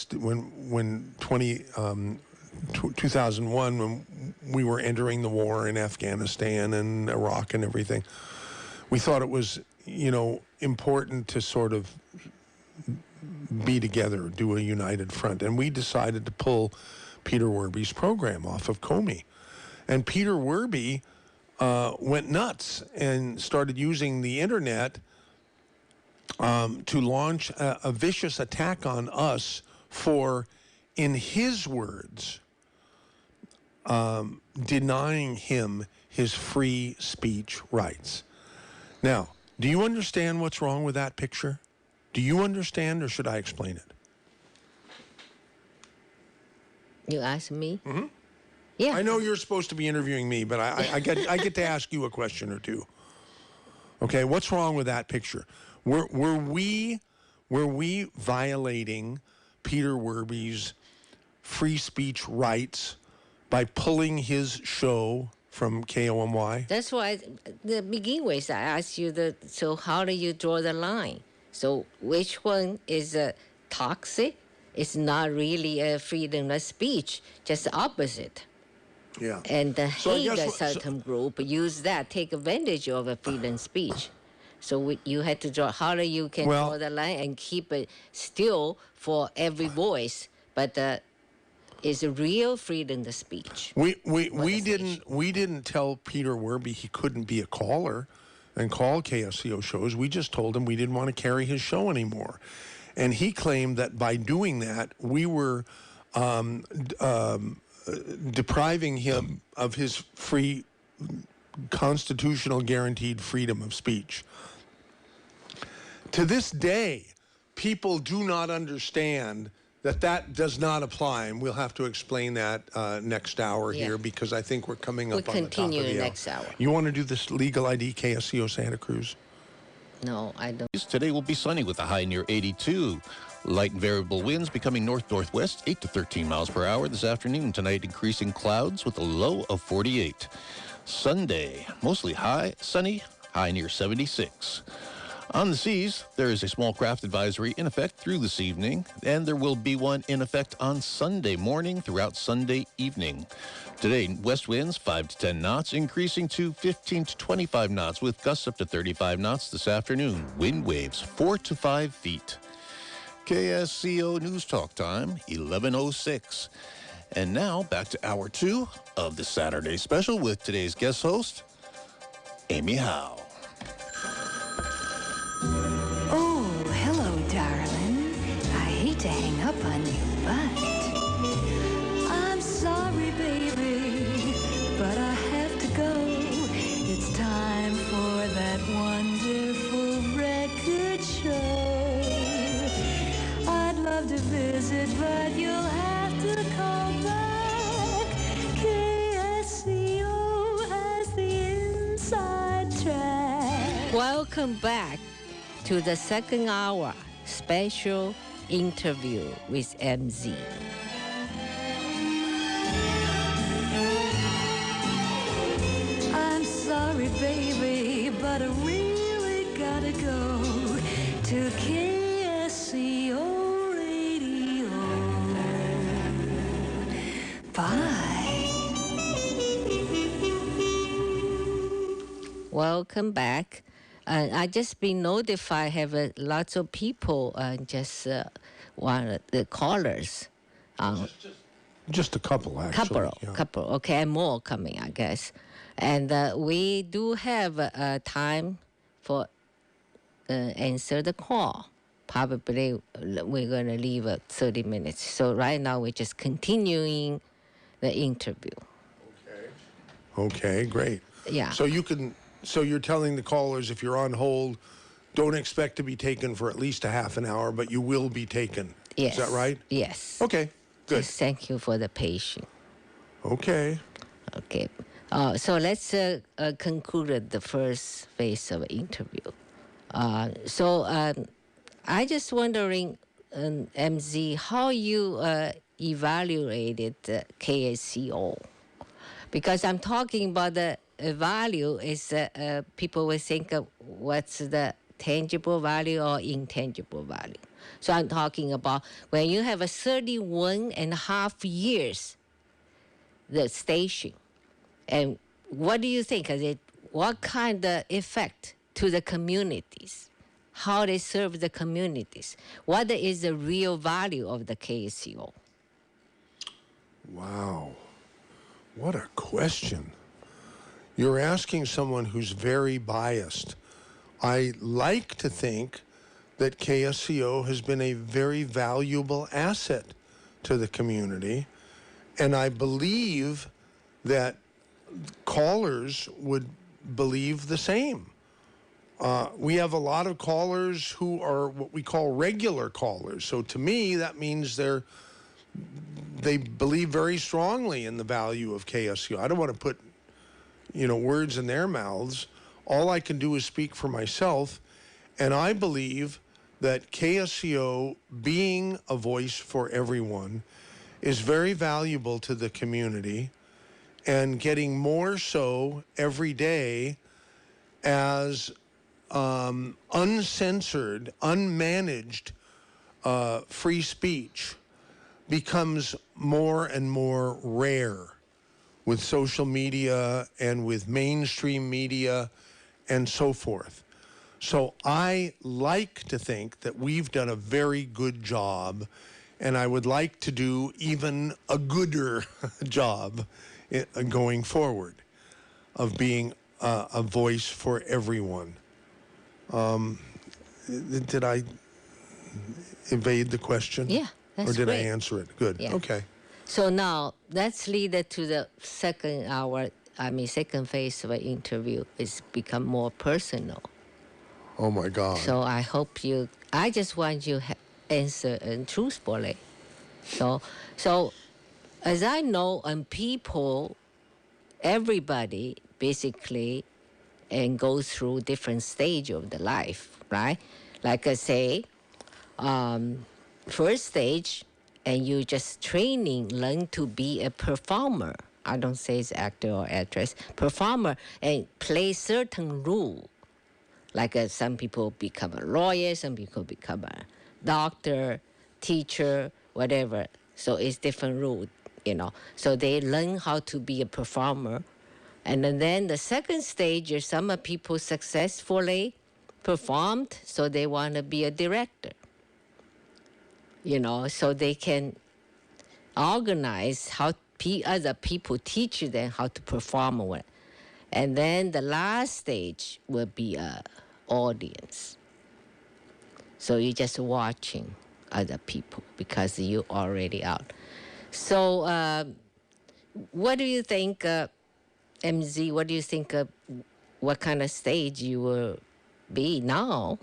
2001, when we were entering the war in Afghanistan and Iraq and everything. We thought it was, you know, important to sort of be together, do a united front. And we decided to pull Peter Werby's program off of Comey. And Peter Werby went nuts and started using the internet to launch a vicious attack on us for, in his words, denying him his free speech rights. Now, do you understand what's wrong with that picture? Do you understand, or should I explain it? You ask me? Mm-hmm. Yeah. I know you're supposed to be interviewing me, but I get to ask you a question or two. Okay, what's wrong with that picture? Were we violating Peter Werby's free speech rights by pulling his show from KOMY? That's why, to begin with, I asked you, so how do you draw the line? So which one is toxic? It's not really a freedom of speech, just the opposite. Yeah. And So I hate guess a what- certain group, use that, take advantage of a freedom of speech. So you had to draw, how do you can Well- draw the line and keep it still for every voice, but it's a real freedom of speech. We didn't tell Peter Werby he couldn't be a caller and call KSCO shows. We just told him we didn't want to carry his show anymore. And he claimed that by doing that, we were depriving him of his free, constitutional guaranteed freedom of speech. To this day, people do not understand that does not apply, and we'll have to explain that next hour Yeah. here, because I think we're coming up We'll on the top of continue the next hour. You want to do this legal ID KSCO Santa Cruz? No, I don't. Today will be sunny with a high near 82. Light and variable winds becoming north-northwest, 8 to 13 miles per hour this afternoon. Tonight, increasing clouds with a low of 48. Sunday, mostly high, sunny, high near 76. On the seas, there is a small craft advisory in effect through this evening, and there will be one in effect on Sunday morning throughout Sunday evening. Today, west winds 5 to 10 knots, increasing to 15 to 25 knots, with gusts up to 35 knots this afternoon. Wind waves 4 to 5 feet. KSCO News Talk Time, 11:06. And now, back to Hour 2 of the Saturday Special with today's guest host, Amy Howe. Oh, hello, darling. I hate to hang up on you, but I'm sorry, baby, but I have to go. It's time for that wonderful record show. I'd love to visit, but you'll have to call back. KSCO has the inside track. Welcome back to the second hour special interview with MZ. gotta go to KSCO Radio. Bye. Welcome back. I just been notified have lots of people want the callers. Just a couple, actually. Couple. Okay, and more coming, I guess. And we do have time for answer the call. Probably we're going to leave 30 minutes. So right now we're just continuing the interview. Okay, great. Yeah. So you're telling the callers, if you're on hold, don't expect to be taken for at least a half an hour, but you will be taken. Yes. Is that right? Yes. Okay, good. Just thank you for the patience. Okay. Okay. So let's conclude the first phase of interview. I just wondering, MZ, how you evaluated KSCO? Because I'm talking about the value is people will think of what's the tangible value or intangible value. So I'm talking about when you have a 31 and a half years, the station, and what do you think? What kind of effect to the communities? How they serve the communities? What is the real value of the KSCO? Wow. What a question. You're asking someone who's very biased. I like to think that KSCO has been a very valuable asset to the community, and I believe that callers would believe the same. We have a lot of callers who are what we call regular callers. So to me, that means they believe very strongly in the value of KSCO. I don't want to put, words in their mouths. All I can do is speak for myself, and I believe that KSCO, being a voice for everyone, is very valuable to the community, and getting more so every day as uncensored, unmanaged free speech becomes more and more rare with social media and with mainstream media and so forth. So I like to think that we've done a very good job, and I would like to do even a gooder job going forward of being a voice for everyone. Did I evade the question? Yeah, that's Or did great. I answer it? Good. Yeah. Okay. So now let's lead it to the second phase of an interview. It's become more personal. Oh my God. So I hope I just want you answer truthfully. So as I know, everybody basically and go through different stage of the life, right? Like I say, first stage, and you just learn to be a performer. I don't say it's actor or actress, performer, and play certain role. Like some people become a lawyer, some people become a doctor, teacher, whatever. So it's different role, So they learn how to be a performer. And then the second stage is some people successfully performed, so they want to be a director. So they can organize how other people teach them how to perform. And then the last stage will be an audience. So you're just watching other people because you're already out. So what do you think, MZ, what do you think what kind of stage you will be now?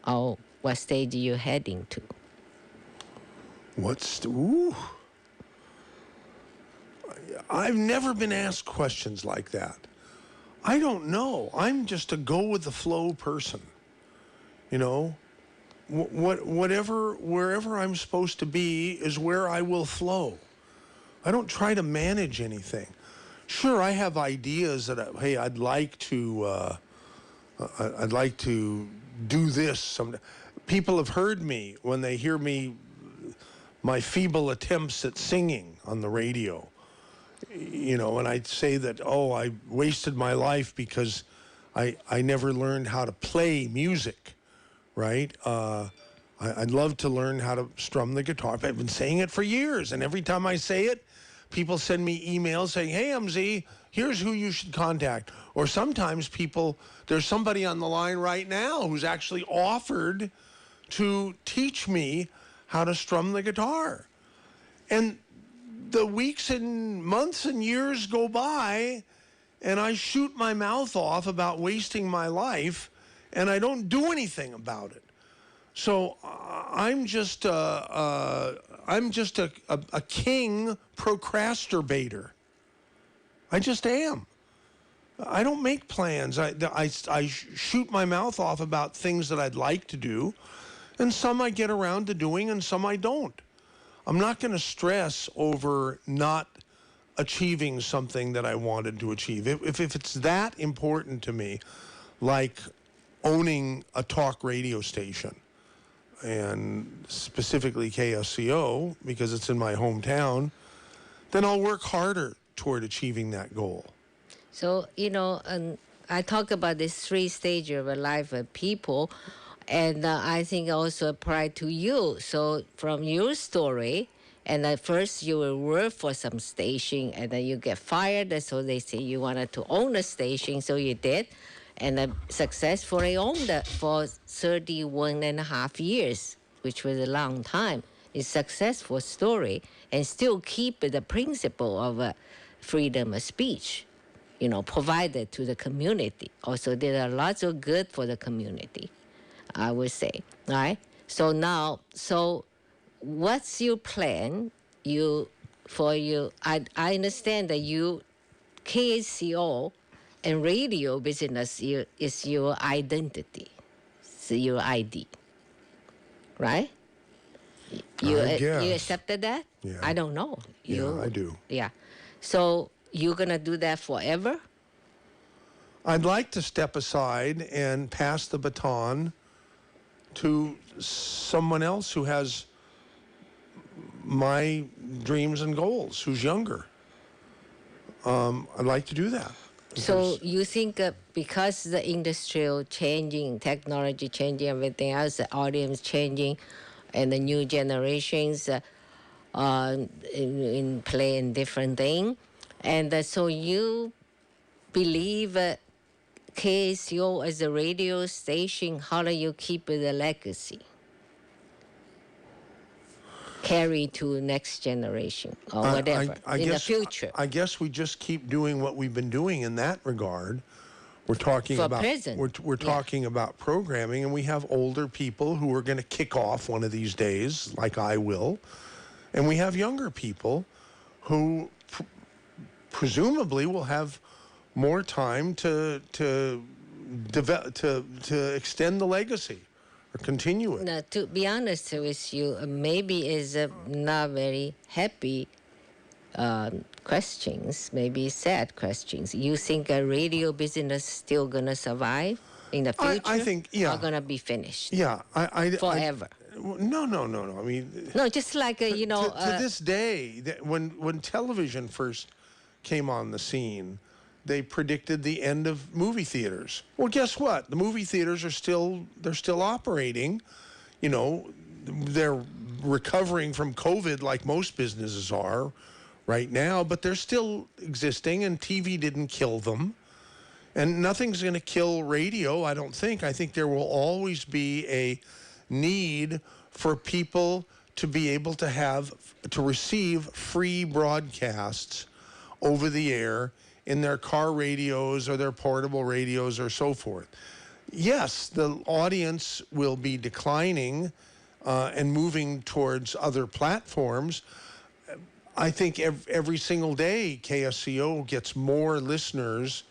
Or what stage you're heading to? I've never been asked questions like that. I don't know. I'm just a go with the flow person. Wherever I'm supposed to be is where I will flow. I don't try to manage anything. Sure, I have ideas that, I'd like to, I'd like to do this someday. People have heard me when they hear me, my feeble attempts at singing on the radio. You know, and I'd say that, oh, I wasted my life because I never learned how to play music, right? I'd love to learn how to strum the guitar. I've been saying it for years, and every time I say it, people send me emails saying, hey, MZ, here's who you should contact. Or sometimes there's somebody on the line right now who's actually offered to teach me how to strum the guitar. And the weeks and months and years go by, and I shoot my mouth off about wasting my life, and I don't do anything about it. So I'm just a king procrastinator. I just am. I don't make plans. I shoot my mouth off about things that I'd like to do, and some I get around to doing, and some I don't. I'm not going to stress over not achieving something that I wanted to achieve. If it's that important to me, like owning a talk radio station, and specifically KSCO, because it's in my hometown, then I'll work harder toward achieving that goal. So, I talk about this 3 stages of a life of people, and I think also apply to you. So from your story, and at first you will work for some station, and then you get fired, and so they say you wanted to own a station, so you did, and successfully owned it for 31 and a half years, which was a long time. It's a successful story, and still keep the principle of freedom of speech, provided to the community. Also, there are lots of good for the community, I would say, right? So what's your plan? I understand that you, KSCO and radio business is your identity, it's your ID, right? You accepted that? Yeah. I don't know. Yeah, I do. Yeah. So you're going to do that forever? I'd like to step aside and pass the baton to someone else who has my dreams and goals, who's younger. I'd like to do that. So you think because the industrial changing, technology changing, everything else, the audience changing, and the new generations in playing different thing, and so you believe KSCO as a radio station, how do you keep the legacy? Carry to next generation or whatever in the future. I guess we just keep doing what we've been doing in that regard. We're talking For about present. we're talking about programming, and we have older people who are going to kick off one of these days, like I will, and we have younger people who presumably will have more time to extend the legacy or continue it. Now, to be honest with you, maybe is not very happy questions, maybe sad questions. You think a radio business still gonna survive in the future? I think, yeah. Or gonna be finished? Yeah, Forever? No. I mean, No, just like to this day, when television first came on the scene, they predicted the end of movie theaters. Well, guess what? The movie theaters are still operating. They're recovering from COVID like most businesses are right now, but they're still existing, and TV didn't kill them. And nothing's going to kill radio, I don't think. I think there will always be a need for people to be able to receive free broadcasts over the air in their car radios or their portable radios or so forth. Yes, the audience will be declining and moving towards other platforms. I think every single day KSCO gets more listeners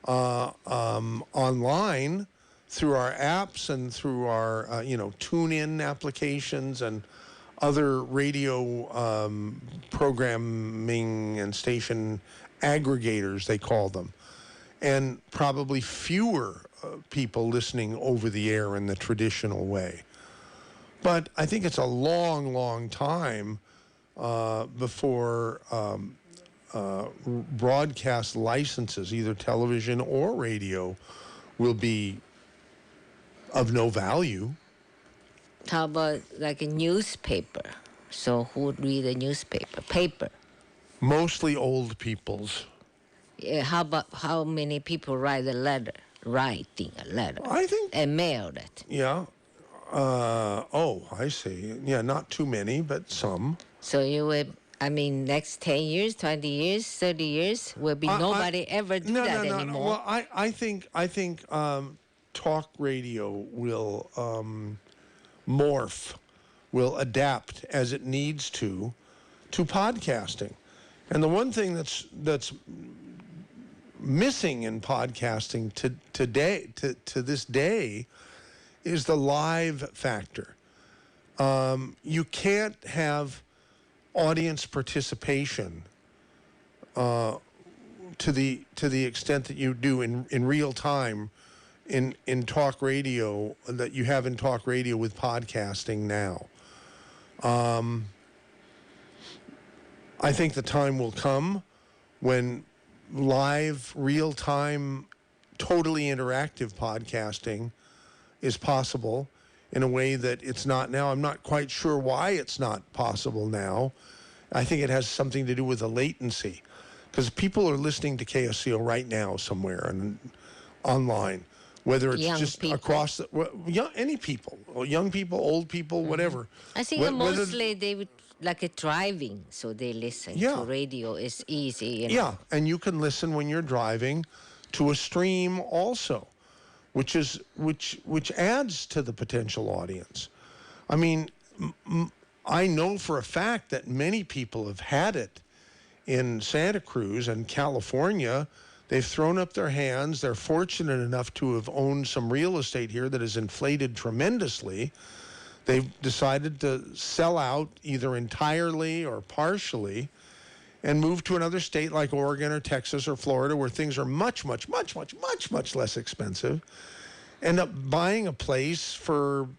online through our apps and through our tune-in applications and other radio programming and station aggregators, they call them. and probably fewer people listening over the air in the traditional way. But I think it's a long, long time before broadcast licenses, either television or radio, will be of no value. How about like a newspaper? So who would read a newspaper? Paper. Mostly old people's. Yeah, how many people write a letter? Writing a letter. I think. And mail it. Yeah. I see. Yeah, not too many, but some. So you would, next 10 years, 20 years, 30 years, will be nobody ever do that anymore. Well, I think talk radio will morph, will adapt as it needs to podcasting. And the one thing that's missing in podcasting to this day is the live factor. You can't have audience participation to the extent that you do in real time in talk radio, that you have in talk radio with podcasting now. I think the time will come when live, real-time, totally interactive podcasting is possible in a way that it's not now. I'm not quite sure why it's not possible now. I think it has something to do with the latency, because people are listening to KSCO right now somewhere and online, whether it's young just people. across any people, young people, old people, whatever. I think mostly they would like a driving, so they listen to radio. It's easy. Yeah, and you can listen when you're driving to a stream also, which adds to the potential audience. I mean, I know for a fact that many people have had it in Santa Cruz and California. They've thrown up their hands. They're fortunate enough to have owned some real estate here that has inflated tremendously. They've decided to sell out either entirely or partially and move to another state like Oregon or Texas or Florida, where things are much, much, much, much, much, much less expensive. End up buying a place for,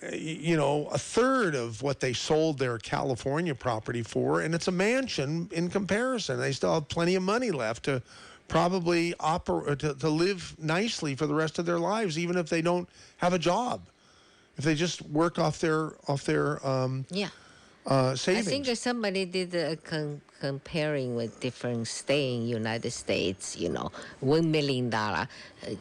a third of what they sold their California property for, and it's a mansion in comparison. They still have plenty of money left to probably to live nicely for the rest of their lives, even if they don't have a job. If they just work off their savings. I think that somebody did a comparing with different states in United States. $1 million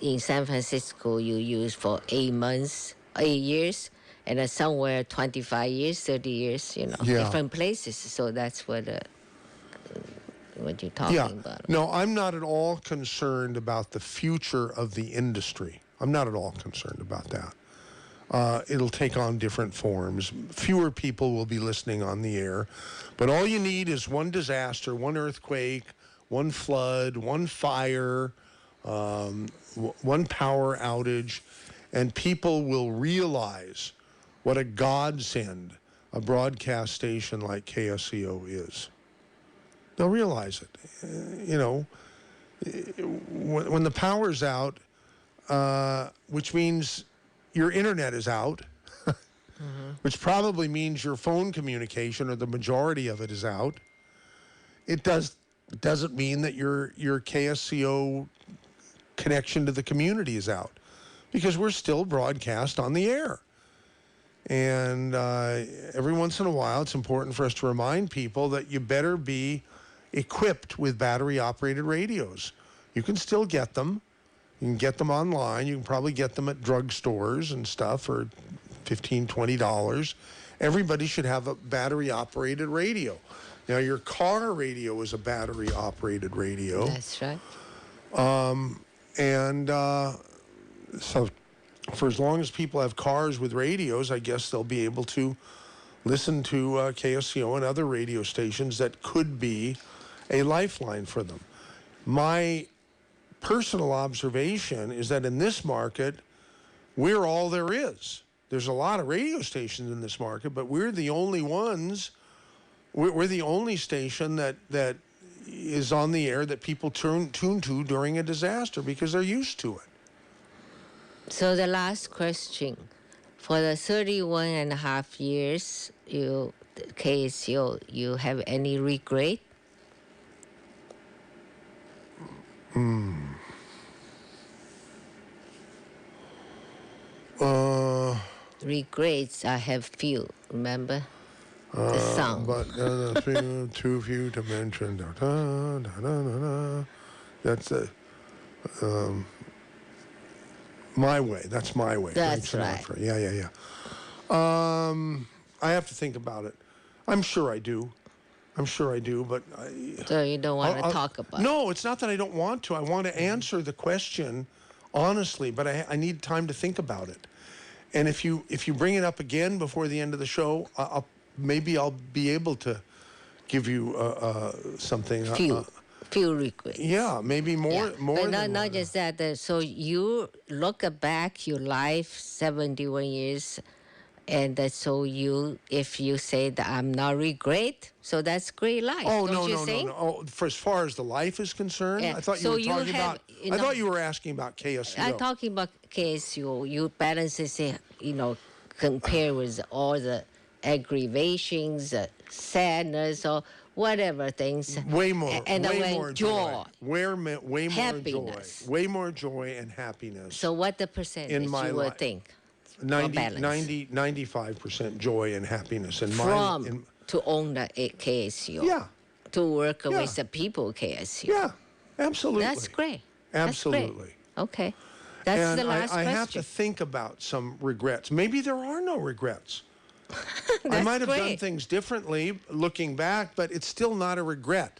in San Francisco you use for 8 years, and somewhere 25 years, 30 years. Different places. So that's what you're talking about. No, I'm not at all concerned about the future of the industry. I'm not at all concerned about that. It'll take on different forms. Fewer people will be listening on the air. But all you need is one disaster, one earthquake, one flood, one fire, one power outage, and people will realize what a godsend a broadcast station like KSCO is. They'll realize it. When the power's out, which means your internet is out, which probably means your phone communication, or the majority of it, is out. It doesn't mean that your KSCO connection to the community is out, because we're still broadcast on the air. And every once in a while, it's important for us to remind people that you better be equipped with battery-operated radios. You can still get them. You can get them online. You can probably get them at drugstores and stuff for $15, $20. Everybody should have a battery-operated radio. Now, your car radio is a battery-operated radio. That's right. So for as long as people have cars with radios, I guess they'll be able to listen to KSCO and other radio stations that could be a lifeline for them. My personal observation is that in this market, we're all there is. There's a lot of radio stations in this market, but we're the only ones. We're the only station that is on the air that people tune to during a disaster because they're used to it. So the last question. For the 31 and a half years, KSCO, you have any regret? Regrets, I have few, remember? The song. But too few to mention. That's My Way. That's My Way. That's Frank Sinatra. right. Yeah. I have to think about it. I'm sure I do, but So you don't want to talk about it? No, it's not that I don't want to. I want to answer the question honestly, but I need time to think about it. And if you bring it up again before the end of the show, maybe I'll be able to give you something. Few regrets. Yeah, maybe more. But than not just that. So you look back your life, 71 years, and so if you say that I'm not regret, so that's great life. Oh, don't you no. think? Oh, for as far as the life is concerned, Yeah. I thought So you were talking about. you I know- thought you were asking about KSCO. I'm talking about KSCO. You balances it, compare with all the aggravations, sadness, or whatever things. Way more, and way then more joy. Way more Happiness. joy. Way more joy and happiness. So what the percentage In my you would life. think? 95% joy and happiness. And To own the KSCO. Yeah. To work Yeah. with the people KSCO. Yeah, absolutely. That's great. Absolutely. That's great. Okay. That's And the last I question. have to think about some regrets. Maybe there are no regrets. I That's might have done great. things differently looking back, but it's still not a regret.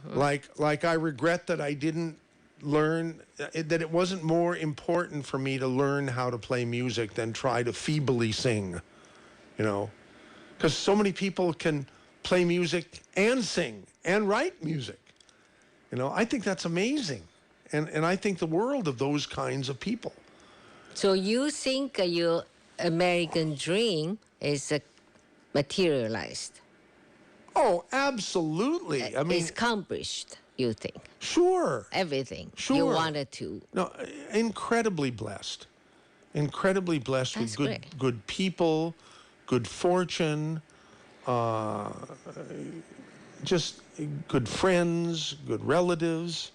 Like I regret that I didn't learn, that it wasn't more important for me to learn how to play music than try to feebly sing, Because so many people can play music and sing and write music. I think that's amazing. And I think the world of those kinds of people. So you think your American dream is materialized? Oh, absolutely. I mean, it's accomplished, you think? sure. Everything you Sure. wanted to. No, incredibly blessed. Incredibly blessed That's with great. good people, good fortune, just good friends, good relatives.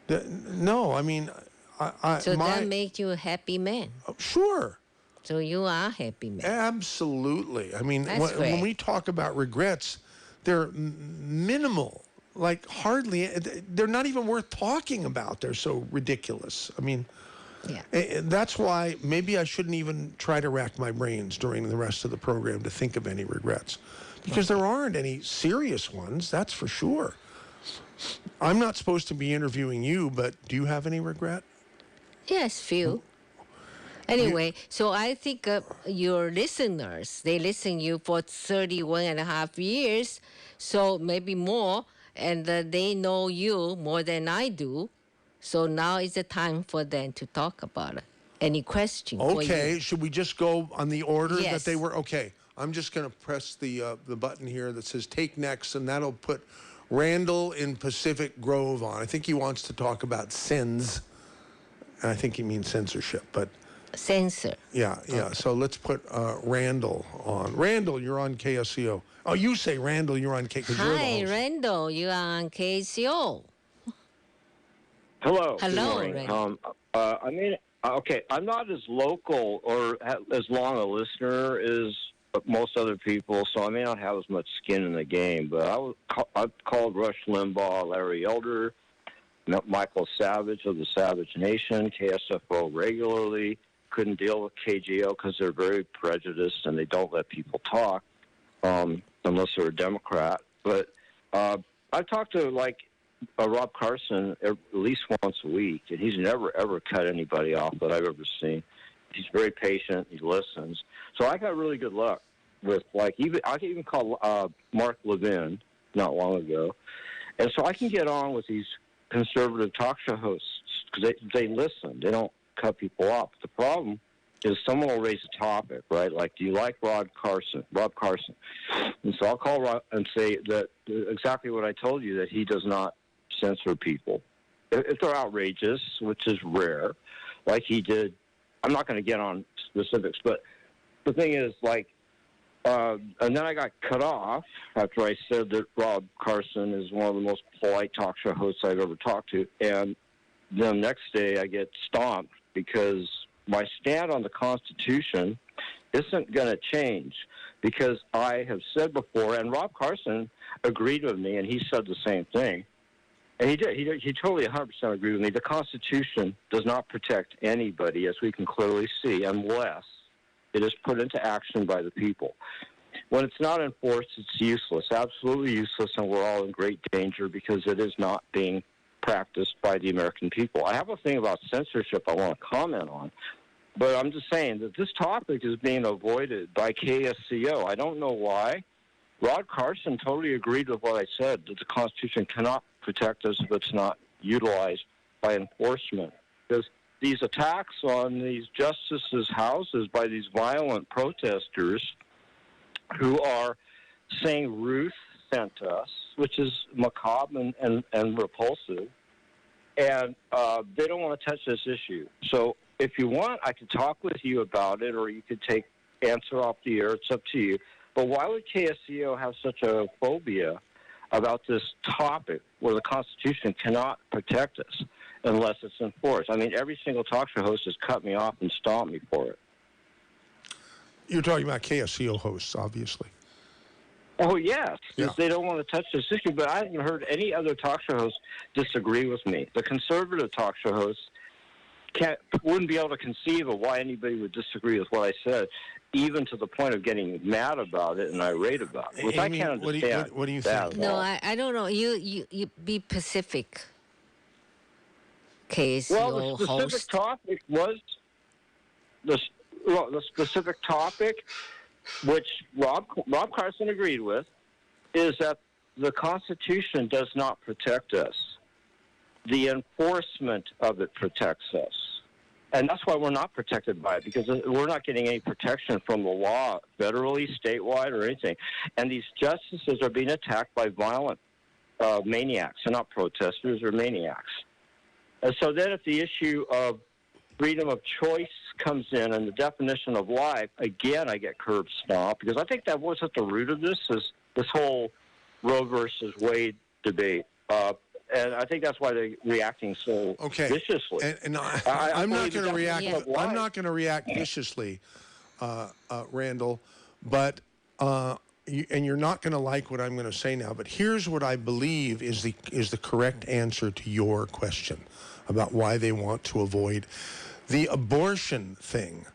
No, I mean, So that make you a happy man. Sure. So you are a happy man. Absolutely. I mean, That's when great. we talk about regrets, they're minimal, like hardly, they're not even worth talking about. They're so ridiculous. I mean, Yeah. that's why maybe I shouldn't even try to rack my brains during the rest of the program to think of any regrets, because there aren't any serious ones, that's for sure. I'm not supposed to be interviewing you, but do you have any regret? Yes, few. Anyway, so I think your listeners, they listen you for 31 and a half years, so maybe more, and they know you more than I do. So now is the time for them to talk about it. Any question for Okay, you? should we just go on the order that Yes. they were? Okay, I'm just going to press the button here that says take next, and that'll put Randall in Pacific Grove on. I think he wants to talk about sins. I think he means censorship, but Censor. yeah. So let's put Randall on. Randall, you're on KSCO. Oh, you say Randall, you're on KSCO. Hi, Randall. You are on KSCO. Hello. Hello, Good morning. Randy. Okay, I'm not as local or as long a listener as most other people, so I may not have as much skin in the game. But I've called Rush Limbaugh, Larry Elder, Michael Savage of the Savage Nation, KSFO regularly. Couldn't deal with KGO because they're very prejudiced and they don't let people talk unless they're a Democrat. But I've talked to Rob Carson at least once a week, and he's never, ever cut anybody off that I've ever seen. He's very patient. He listens. So I got really good luck with, I could even call Mark Levin not long ago. And so I can get on with these conservative talk show hosts because they listen. They don't cut people off. The problem is someone will raise a topic, right? Like, do you like Rob Carson? And so I'll call Rob and say that exactly what I told you, that he does not censor people. If they're outrageous, which is rare, like he did. I'm not going to get on specifics, but the thing is, like, and then I got cut off after I said that Rob Carson is one of the most polite talk show hosts I've ever talked to. And the next day I get stomped because my stand on the Constitution isn't going to change, because I have said before, and Rob Carson agreed with me, and he said the same thing. And he did. He totally 100% agreed with me. The Constitution does not protect anybody, as we can clearly see, unless it is put into action by the people. When it's not enforced, it's useless, absolutely useless, and we're all in great danger because it is not being practiced by the American people. I have a thing about censorship I want to comment on, but I'm just saying that this topic is being avoided by KSCO. I don't know why. Rod Carson totally agreed with what I said, that the Constitution cannot protect us if it's not utilized by enforcement. Because these attacks on these justices' houses by these violent protesters who are saying Ruth sent us, which is macabre and repulsive, and they don't want to touch this issue. So if you want, I could talk with you about it, or you could answer off the air. It's up to you. But why would KSCO have such a phobia about this topic where the Constitution cannot protect us unless it's enforced? I mean, every single talk show host has cut me off and stomped me for it. You're talking about KSCO hosts, obviously. Oh, yes, Yeah. they don't want to touch this issue, but I haven't heard any other talk show hosts disagree with me. The conservative talk show hosts wouldn't be able to conceive of why anybody would disagree with what I said, even to the point of getting mad about it and irate about it, which Amy, I can't understand. what do you that think? at No, all. I don't know. You be Pacific. KSCO Well, the specific host. topic was the specific topic, which Rob Carson agreed with, is that the Constitution does not protect us. The enforcement of it protects us. And that's why we're not protected by it, because we're not getting any protection from the law, federally, statewide, or anything. And these justices are being attacked by violent maniacs, and not protesters, or maniacs. And so then if the issue of freedom of choice comes in and the definition of life, again, I get curb stomped, because I think that was at the root of this, is this whole Roe versus Wade debate. And I think that's why they're reacting so viciously. And I'm not going to react. definition of life- I'm not going to react viciously, Randall. But you're not going to like what I'm going to say now. But here's what I believe is the correct answer to your question about why they want to avoid the abortion thing.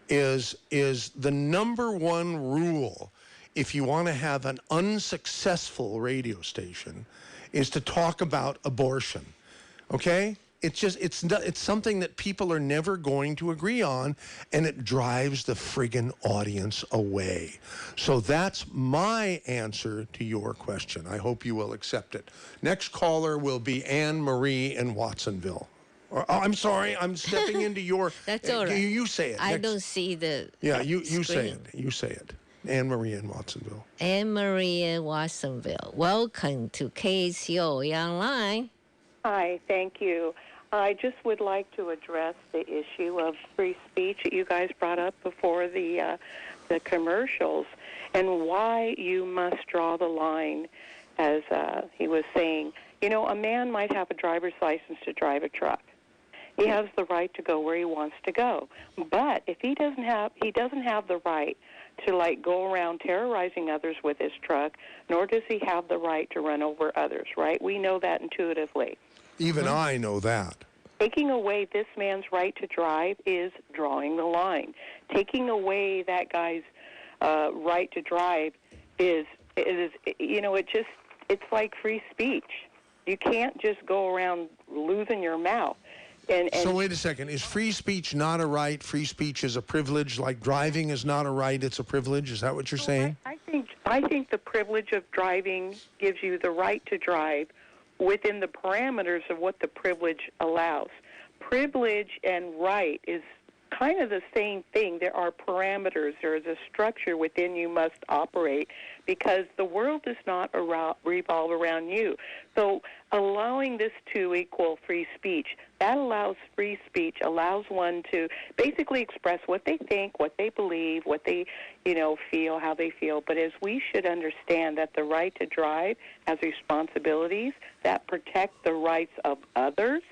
Is the number one rule if you want to have an unsuccessful radio station is to talk about abortion, okay? It's something that people are never going to agree on, and it drives the friggin' audience away. So that's my answer to your question. I hope you will accept it. Next caller will be Anne Marie in Watsonville. I'm sorry, I'm stepping into your... That's all right. You say it. I don't see the Yeah, you say screen. it. You say it. Anne Marie in Watsonville. Anne Marie in Watsonville. Welcome to KSCO Online. Hi, thank you. I just would like to address the issue of free speech that you guys brought up before the commercials, and why you must draw the line, as he was saying. You know, a man might have a driver's license to drive a truck. He has the right to go where he wants to go. But if he doesn't have the right to, like, go around terrorizing others with his truck, nor does he have the right to run over others, right? We know that intuitively. Even I know that. Taking away this man's right to drive is drawing the line. Taking away that guy's right to drive is you know, it's like free speech. You can't just go around losing your mouth. So wait a second. Is free speech not a right? Free speech is a privilege, like driving is not a right, it's a privilege? Is that what you're saying? I think the privilege of driving gives you the right to drive within the parameters of what the privilege allows. Privilege and right is kind of the same thing. There are parameters. There is a structure within you must operate because the world does not revolve around you. So allowing this to equal free speech, that allows free speech, allows one to basically express what they think, what they believe, what they, feel, how they feel. But as we should understand that the right to drive has responsibilities that protect the rights of others.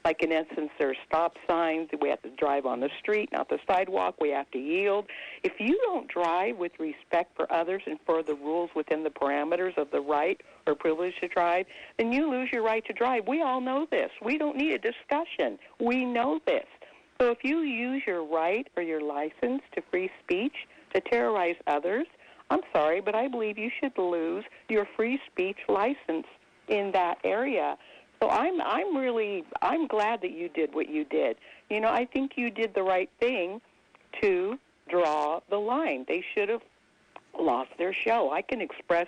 Like, in essence, there are stop signs. We have to drive on the street, not the sidewalk. We have to yield. If you don't drive with respect for others and for the rules within the parameters of the right or privilege to drive, then you lose your right to drive. We all know this. We don't need a discussion. We know this. So if you use your right or your license to free speech to terrorize others, I'm sorry, but I believe you should lose your free speech license in that area. So I'm glad that you did what you did. I think you did the right thing to draw the line. They should have lost their show. I can express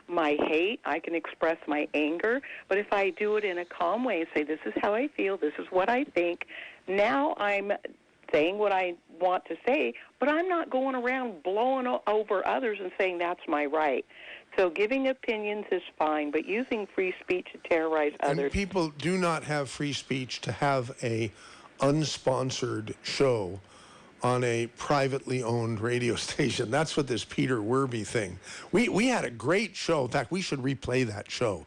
my hate, I can express my anger, but if I do it in a calm way and say, this is how I feel, this is what I think, now I'm saying what I want to say, but I'm not going around blowing over others and saying that's my right. So giving opinions is fine, but using free speech to terrorize others. And people do not have free speech to have a unsponsored show on a privately owned radio station. That's what this Peter Werby thing. We had a great show. In fact, we should replay that show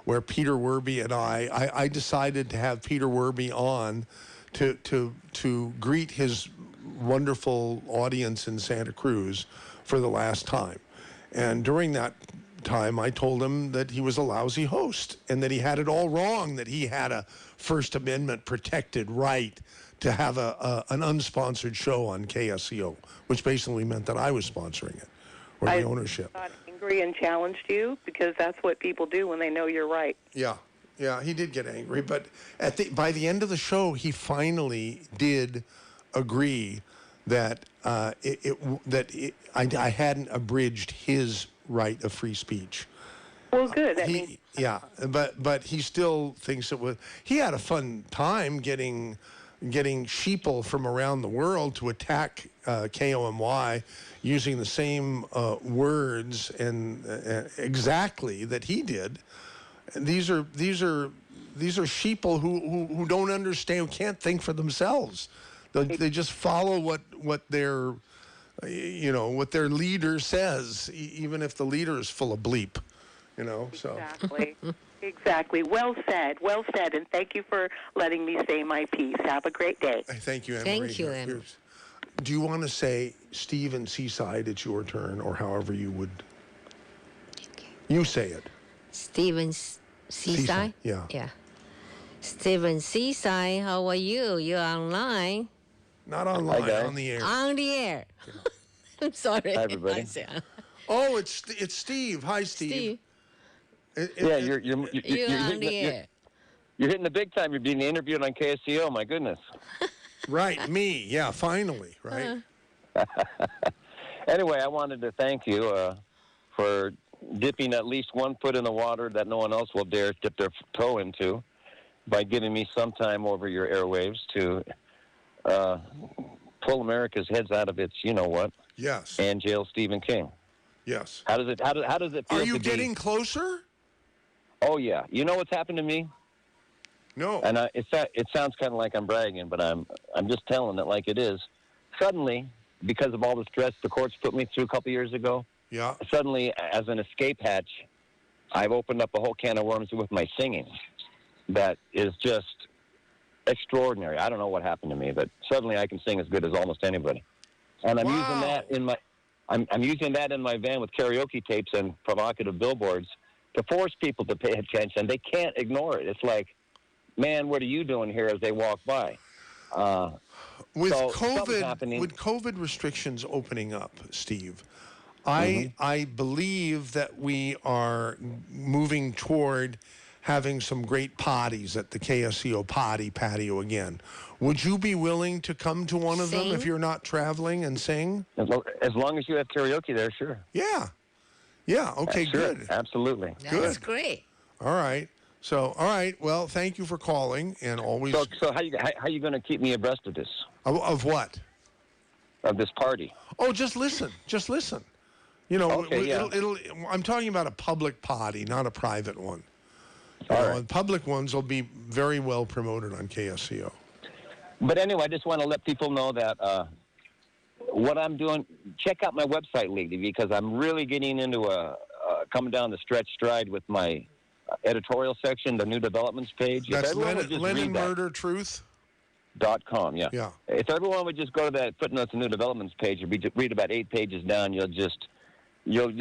where Peter Werby and I decided to have Peter Werby on to greet his wonderful audience in Santa Cruz for the last time. And during that time, I told him that he was a lousy host and that he had it all wrong, that he had a First Amendment protected right to have an unsponsored show on KSCO, which basically meant that I was sponsoring it, or the ownership. I got angry and challenged you because that's what people do when they know you're right. Yeah, he did get angry, but by the end of the show, he finally did agree that I hadn't abridged his right of free speech. Well, good. But he still thinks it was. He had a fun time getting sheeple from around the world to attack KOMY using the same words and exactly that he did. And these are sheeple who don't understand, who can't think for themselves. They just follow what their leader says, even if the leader is full of bleep, So Exactly. Well said. And thank you for letting me say my piece. Have a great day. Thank you, Anne. Thank you, Anne. Do you want to say Steve in Seaside? It's your turn, or however you would. You say it. Steven Seaside? Yeah. Steven Seaside, how are you? You're online. Not online, Hi, on the air. On the air. Yeah. I'm sorry. Hi, everybody. Oh, it's Steve. Hi, Steve. You're on the air. You're hitting the big time. You're being interviewed on KSCO. My goodness. Right, me. Yeah, finally. Right. Anyway, I wanted to thank you for dipping at least one foot in the water that no one else will dare dip their toe into by giving me some time over your airwaves to pull America's heads out of its you-know-what. Yes. And jail Stephen King. Yes. How does it feel? Are you getting closer? Oh, yeah. You know what's happened to me? No. And it sounds kind of like I'm bragging, but I'm just telling it like it is. Suddenly, because of all the stress the courts put me through a couple years ago, yeah. Suddenly, as an escape hatch, I've opened up a whole can of worms with my singing. That is just extraordinary. I don't know what happened to me, but suddenly I can sing as good as almost anybody. And I'm using that in my I'm using that in my van with karaoke tapes and provocative billboards to force people to pay attention. They can't ignore it. It's like, man, what are you doing here as they walk by? With COVID restrictions opening up, Steve, I believe that we are moving toward having some great parties at the KSCO patio again. Would you be willing to come to one of them if you're not traveling and sing? As long as you have karaoke there, sure. Yeah. Yeah, okay, sure. good. Absolutely. That's great. All right. So, all right. Well, thank you for calling and always. So how you going to keep me abreast of this? Of what? of this party. Oh, just listen. Just listen. You know, Okay, yeah. I'm talking about a public potty, not a private one. All right. And public ones will be very well promoted on KSCO. But anyway, I just want to let people know that what I'm doing, check out my website lately, because I'm really getting into coming down the stretch stride with my editorial section, the new developments page. That's Lennon Murder Truth? .com, yeah. Yeah. If everyone would just go to that footnotes and new developments page, read about 8 pages down, you'll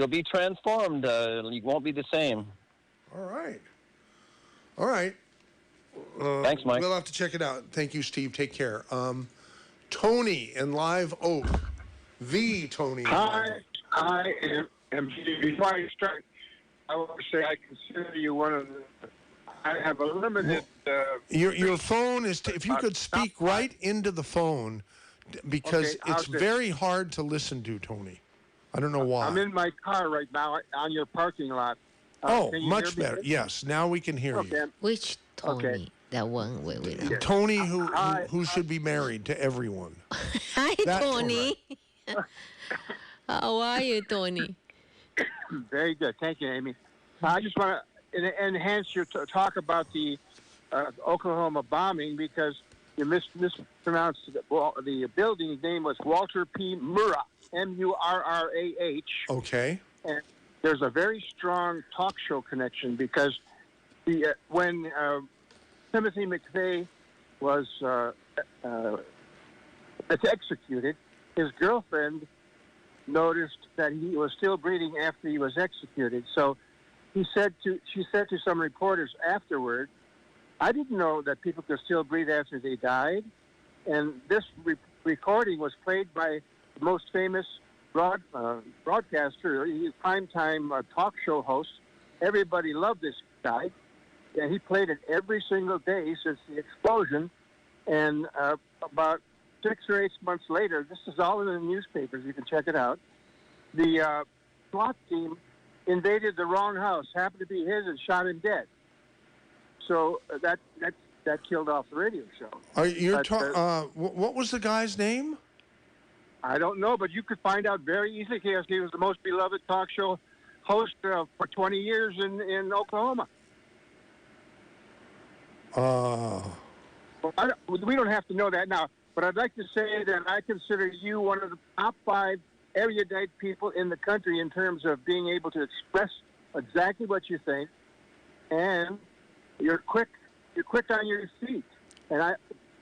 be transformed. You won't be the same. All right. All right. Thanks, Mike. We'll have to check it out. Thank you, Steve. Take care. Tony in Live Oak. The Tony. Hi, I am. Before I start, I want to say I consider you one of the. I have a limited. Your phone is. If you could speak right into the phone, because Okay, it's very hard to listen to, Tony. I don't know why. I'm in my car right now on your parking lot. Oh, can you much hear me? better. Yes, now we can hear you. Which Tony? Okay. That one. Wait. Tony, who should be married to everyone. Hi, That Tony. How are you, Tony? Very good. Thank you, Amy. I just want to enhance your talk about the Oklahoma bombing, because you mispronounced the building's name was Walter P. Murrah, Murrah. Okay. And there's a very strong talk show connection, because when Timothy McVeigh was executed, his girlfriend noticed that he was still breathing after he was executed. So she said to some reporters afterward, "I didn't know that people could still breathe after they died." And this recording was played by the most famous broadcaster, he's primetime talk show host. Everybody loved this guy, and he played it every single day since the explosion. And about 6 or 8 months later, this is all in the newspapers, you can check it out, the SWAT team invaded the wrong house, happened to be his, and shot him dead. So that killed off the radio show. What was the guy's name? I don't know, but you could find out very easily. KSD was the most beloved talk show host for 20 years in Oklahoma. We don't have to know that now, but I'd like to say that I consider you one of the top 5 erudite people in the country in terms of being able to express exactly what you think, and you're quick on your feet. And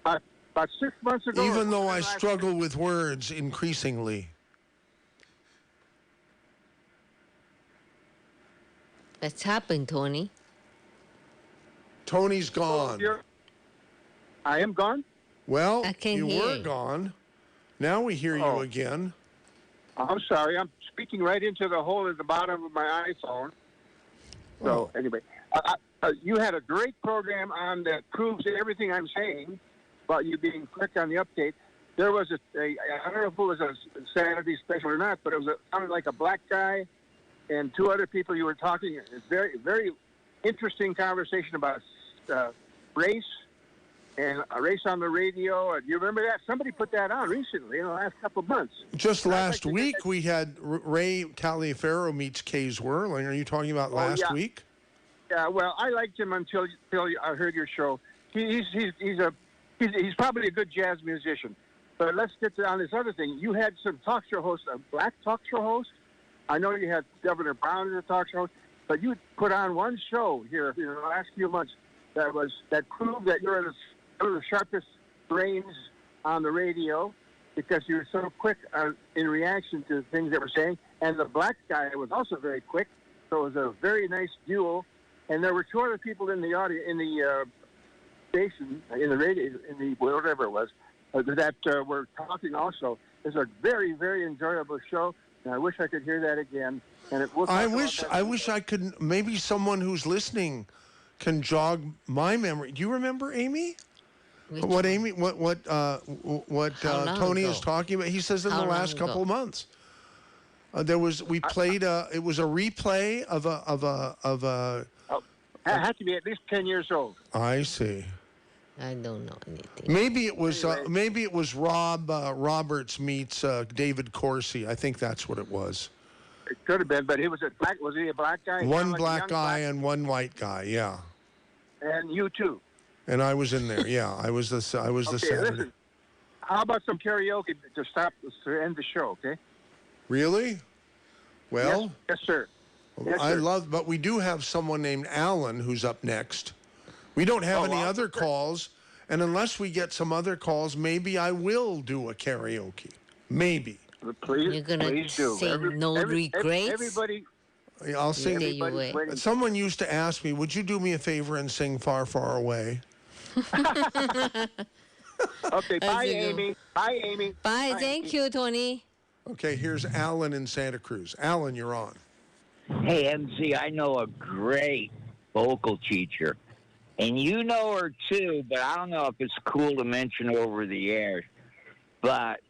about 6 months ago... Even though I struggle with words increasingly. What's happened, Tony? Tony's gone. I am gone? Well, I can you hear were you. gone. Now we hear you again. I'm sorry. I'm speaking right into the hole at the bottom of my iPhone. So, anyway, you had a great program on that proves everything I'm saying about you being quick on the update. There was I don't know if it was a Saturday special or not, but it sounded like a black guy and 2 other people you were talking. Very, very interesting conversation about race and a race on the radio. Do you remember that? Somebody put that on recently in the last couple of months. Just last week, we had Ray Taliaferro meets Kay Zwerling. Are you talking about last week? Yeah, well, I liked him until I heard your show. He's probably a good jazz musician. But let's get on this other thing. You had some talk show hosts, a black talk show host. I know you had Governor Brown as a talk show host, but you put on one show here in the last few months that proved that you're the sharpest brains on the radio, because you were so quick in reaction to the things that were saying. And the black guy was also very quick, so it was a very nice duel. And there were 2 other people in the audio, in the station, in the radio, in the whatever it was, that were talking also. It was a very, very enjoyable show, and I wish I could hear that again. And I wish I could. Maybe someone who's listening can jog my memory. Do you remember, Amy? What Tony is talking about? He says in the last couple of months. We played it was a replay of a it had to be at least 10 years old. I see. I don't know anything. Maybe it was Rob Roberts meets David Corsi. I think that's what it was. It could have been, but he was black. Was he a black guy? One black guy and one white guy. Yeah. And you too. And I was in there. Yeah, I was the Okay, Saturday. listen. How about some karaoke to end the show? Okay. Really? Well, Yes, sir. Yes, I sir. love, but we do have someone named Alan who's up next. We don't have any other calls, and unless we get some other calls, maybe I will do a karaoke. Maybe. Please, You're gonna please do. sing No Regrets? Everybody. I'll sing. Stay away. waiting. Someone used to ask me, "Would you do me a favor and sing Far, Far Away?" Okay, bye, a good- Amy. Bye, Amy. Bye. Thank you, Tony. Okay, here's Alan in Santa Cruz. Alan, you're on. Hey, MZ, I know a great vocal teacher. And you know her too, but I don't know if it's cool to mention over the air. But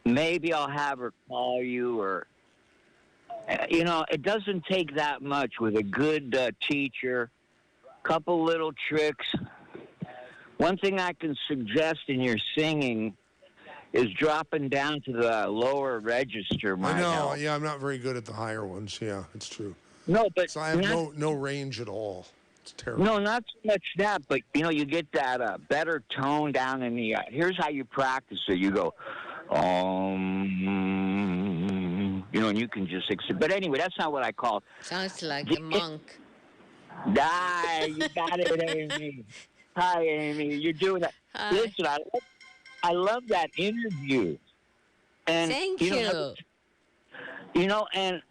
maybe I'll have her call you or, it doesn't take that much with a good teacher. Couple little tricks. One thing I can suggest in your singing is dropping down to the lower register. I know. Yeah, I'm not very good at the higher ones. Yeah, it's true. No, but So I have no range at all. It's terrible. No, not so much that, but you get that better tone down in the. Here's how you practice it. You go, and you can just. But anyway, that's not what I call it. Sounds like a monk. Die, you got it, Amy. Hi, Amy. You're doing that. Hi. Listen, I love that interview. And Thank you. And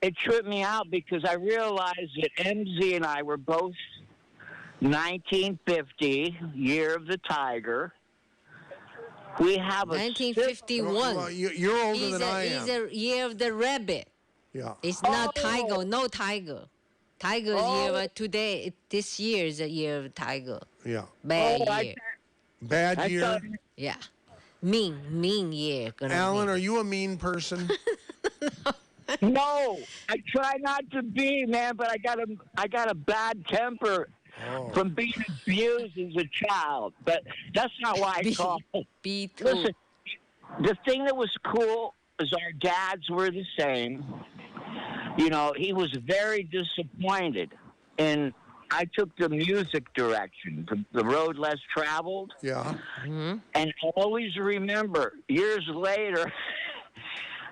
it tripped me out because I realized that MZ and I were both 1950, year of the tiger. We have a 1951. Well, you're older than I am. He's a year of the rabbit. Yeah. It's not tiger. No tiger. Tiger is year of today. This year is a year of tiger. Yeah. Bad year. Bad year. Yeah. Mean year. Alan, are you a mean person? No, I try not to be, man, but I got a bad temper from being abused as a child. But that's not why I call it. Listen, the thing that was cool is our dads were the same. He was very disappointed, and I took the music direction, the road less traveled. Yeah. Mm-hmm. And always remember, years later,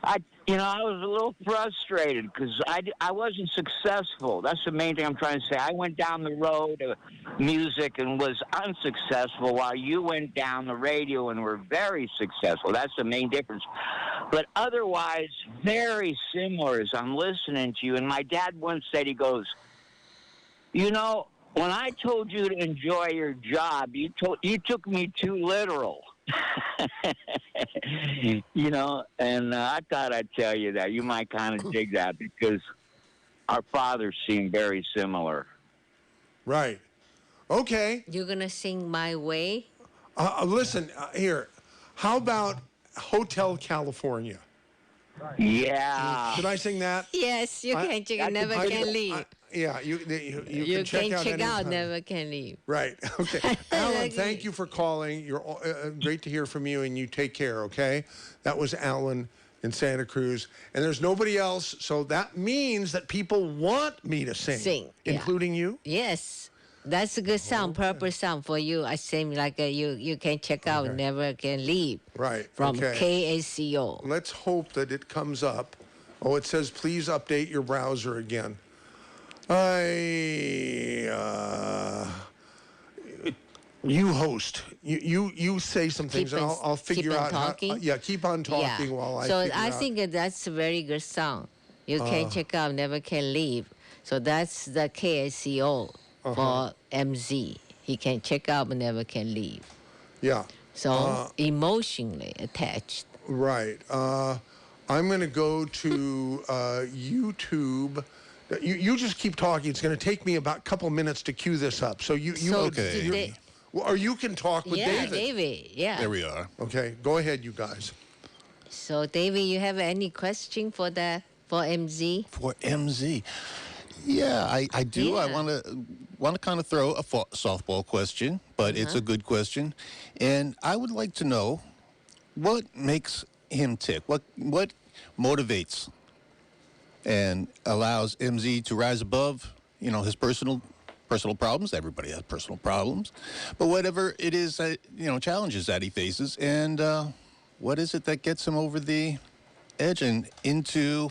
I was a little frustrated because I wasn't successful. That's the main thing I'm trying to say. I went down the road of music and was unsuccessful while you went down the radio and were very successful. That's the main difference. But otherwise, very similar as I'm listening to you. And my dad once said, he goes, when I told you to enjoy your job, you took me too literal. And I thought I'd tell you that. You might kind of dig that because our fathers seem very similar. Right. Okay. You're going to sing My Way? Listen, here. How about Hotel California? Yeah. Should I sing that? Yes, you can check out, never can leave. Yeah, you You can check out anytime. never can leave. Right. Okay. Alan, thank you for calling. You're great to hear from you, and you take care, okay? That was Alan in Santa Cruz. And there's nobody else, so that means that people want me to sing. Including you? Yes. That's a good song, purple song for you. I sing like you can check out, never can leave. Right. From okay. KSCO. Let's hope that it comes up. Oh, it says, please update your browser again. You host. You say some things, and I'll figure out talking? how. Keep on talking while I. So figure I out. think that's a very good song. You can check out, never can leave. So that's the KSCO for MZ. He can check out, but never can leave. Yeah. So emotionally attached. Right. I'm going to go to YouTube. You just keep talking. It's going to take me about a couple minutes to cue this up. So you okay. Or you can talk with David. David. Yeah. There we are. Okay, go ahead, you guys. So David, you have any question for MZ? For MZ. Yeah, I do. I Yeah. want to kind of throw a softball question, but it's a good question, and I would like to know what makes him tick. What motivates and allows MZ to rise above, his personal problems. Everybody has personal problems, but whatever it is that challenges that he faces, and what is it that gets him over the edge and into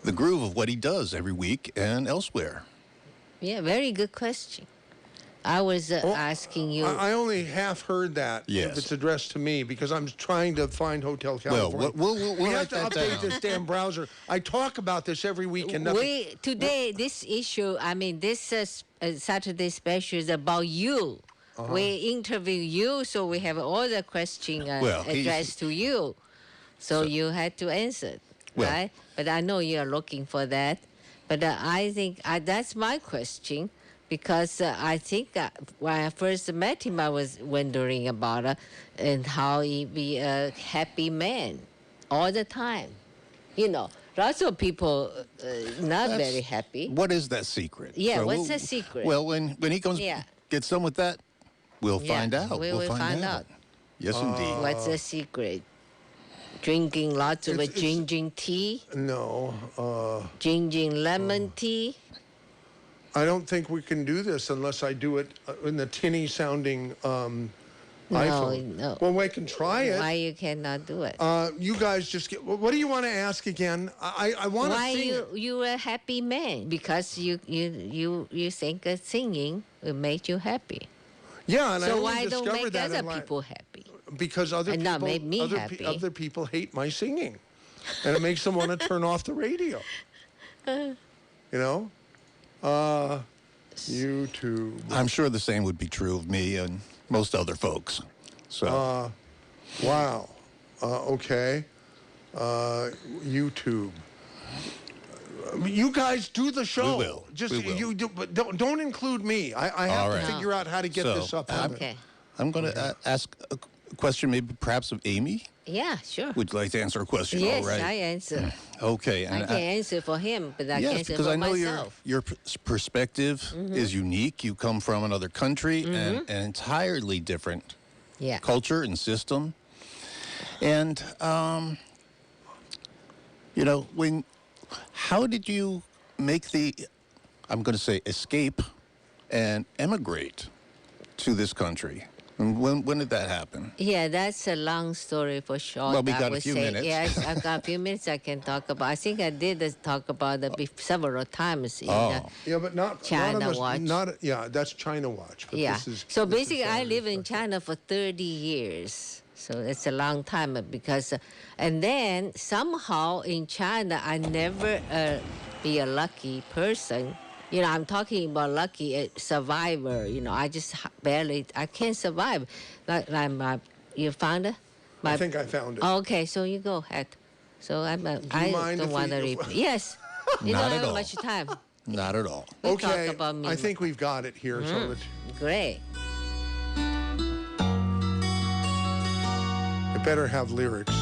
the groove of what he does every week and elsewhere? Yeah, very good question. I was asking you. I only half heard that. Yes. If it's addressed to me, because I'm trying to find Hotel California. We'll we have write to that update down. this damn browser. I talk about this every week and nothing. Today, this issue, this Saturday special is about you. We interview you, so we have all the questions addressed to you. So you had to answer, right? But I know you are looking for that. But I think that's my question. Because I think when I first met him, I was wondering about and how he be a happy man all the time. Lots of people not very happy. What is that secret? Yeah, So what's the secret? Well, when he comes, gets done with that, we'll find out. We will find out. Yes, indeed. What's the secret? Drinking lots of ginger tea? No. Ginger lemon tea? I don't think we can do this unless I do it in the tinny sounding iPhone. No. Well, we can try it. Why you cannot do it? You guys just get. What do you want to ask again? I want to sing. Why you a happy man? Because you think singing will make you happy. Yeah, and I so only why don't discovered make that other people happy? Because other And people, not make me happy. other people hate my singing, and it makes them want to turn off the radio. YouTube. I'm sure the same would be true of me and most other folks. So. Wow. Okay. YouTube. You guys do the show. We will. Just We will. you do, but don't include me. I have All to right. figure out how to get So, this up. Okay. I'm going to ask a question, maybe perhaps of Amy. Yeah, sure. Would you like to answer a question? Yes, All right. I answer. Okay. I can answer for him, but I yes, can't answer because for I know myself. your perspective is unique. You come from another country and an entirely different culture and system. And, how did you make I'm going to say, escape and emigrate to this country? And when did that happen? Yeah, that's a long story for sure. Well, we I got a would few say. minutes. Yes, I've got a few minutes I can talk about. I think I did talk about it several times in Yeah, but not China not on the, Watch. Not that's China Watch. But yeah. This is, So this is basically, I Saturday lived in special. China for 30 years. So it's a long time because, and then somehow in China, I never be a lucky person. I'm talking about lucky survivor. I just I can't survive. You found it? I think I found it. Okay, so you go ahead. So I mind don't if want to we- repeat. Yes. You Not don't at have all. much time. Not at all. We Okay, talk about me. I think we've got it here. So that Great. it better have lyrics.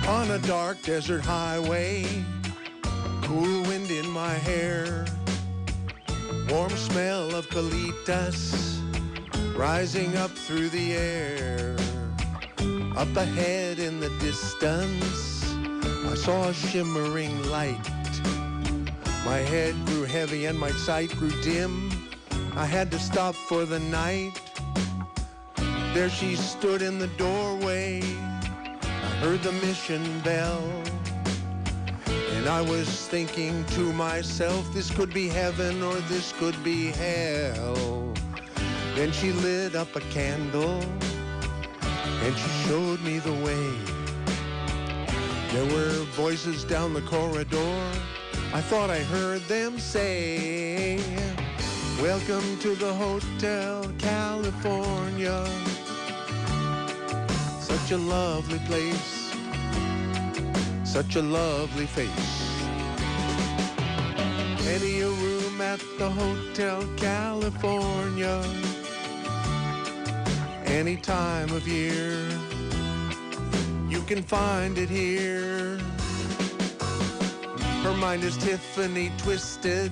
On a dark desert highway, cool wind in my hair, warm smell of colitas rising up through the air. Up ahead in the distance, I saw a shimmering light. My head grew heavy and my sight grew dim. I had to stop for the night. There she stood in the doorway. I heard the mission bell, And I was thinking to myself, this could be heaven or this could be hell. Then she lit up a candle and she showed me the way. There were voices down the corridor. I thought I heard them say, welcome to the Hotel California. Such a lovely place, such a lovely face. Many a room at the Hotel California. Any time of year, you can find it here. Her mind is Tiffany twisted.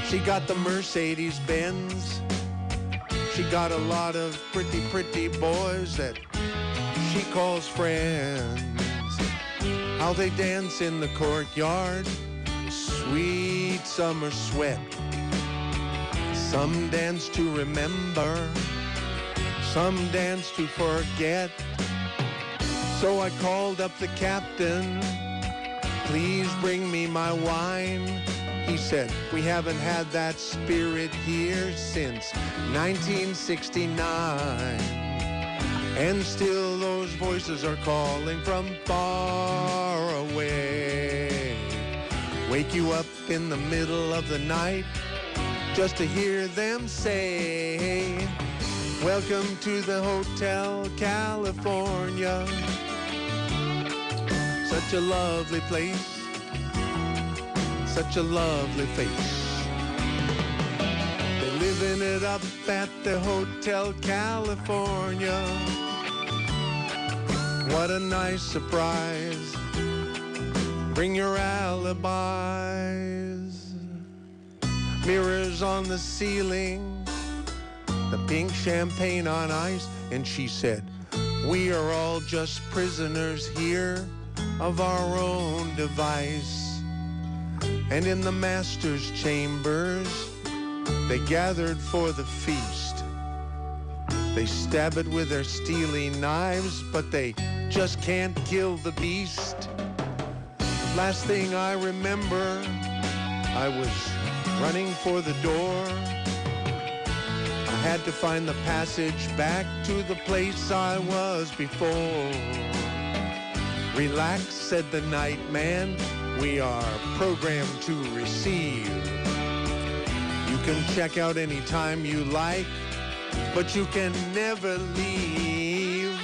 She got the Mercedes Benz. She got a lot of pretty, pretty boys that she calls friends. How they dance in the courtyard, sweet summer sweat. Some dance to remember, some dance to forget. So I called up the captain, please bring me my wine. He said, we haven't had that spirit here since 1969. And still those voices are calling from far away. Wake you up in the middle of the night just to hear them say, welcome to the Hotel California. Such a lovely place, such a lovely face. They're living it up at the Hotel California. What a nice surprise. Bring your alibis. Mirrors on the ceiling, the pink champagne on ice. And she said, we are all just prisoners here of our own device. And in the master's chambers, they gathered for the feast. They stab it with their steely knives, but they just can't kill the beast. Last thing I remember, I was running for the door. I had to find the passage back to the place I was before. Relax, said the night man, we are programmed to receive. You can check out anytime you like, but you can never leave.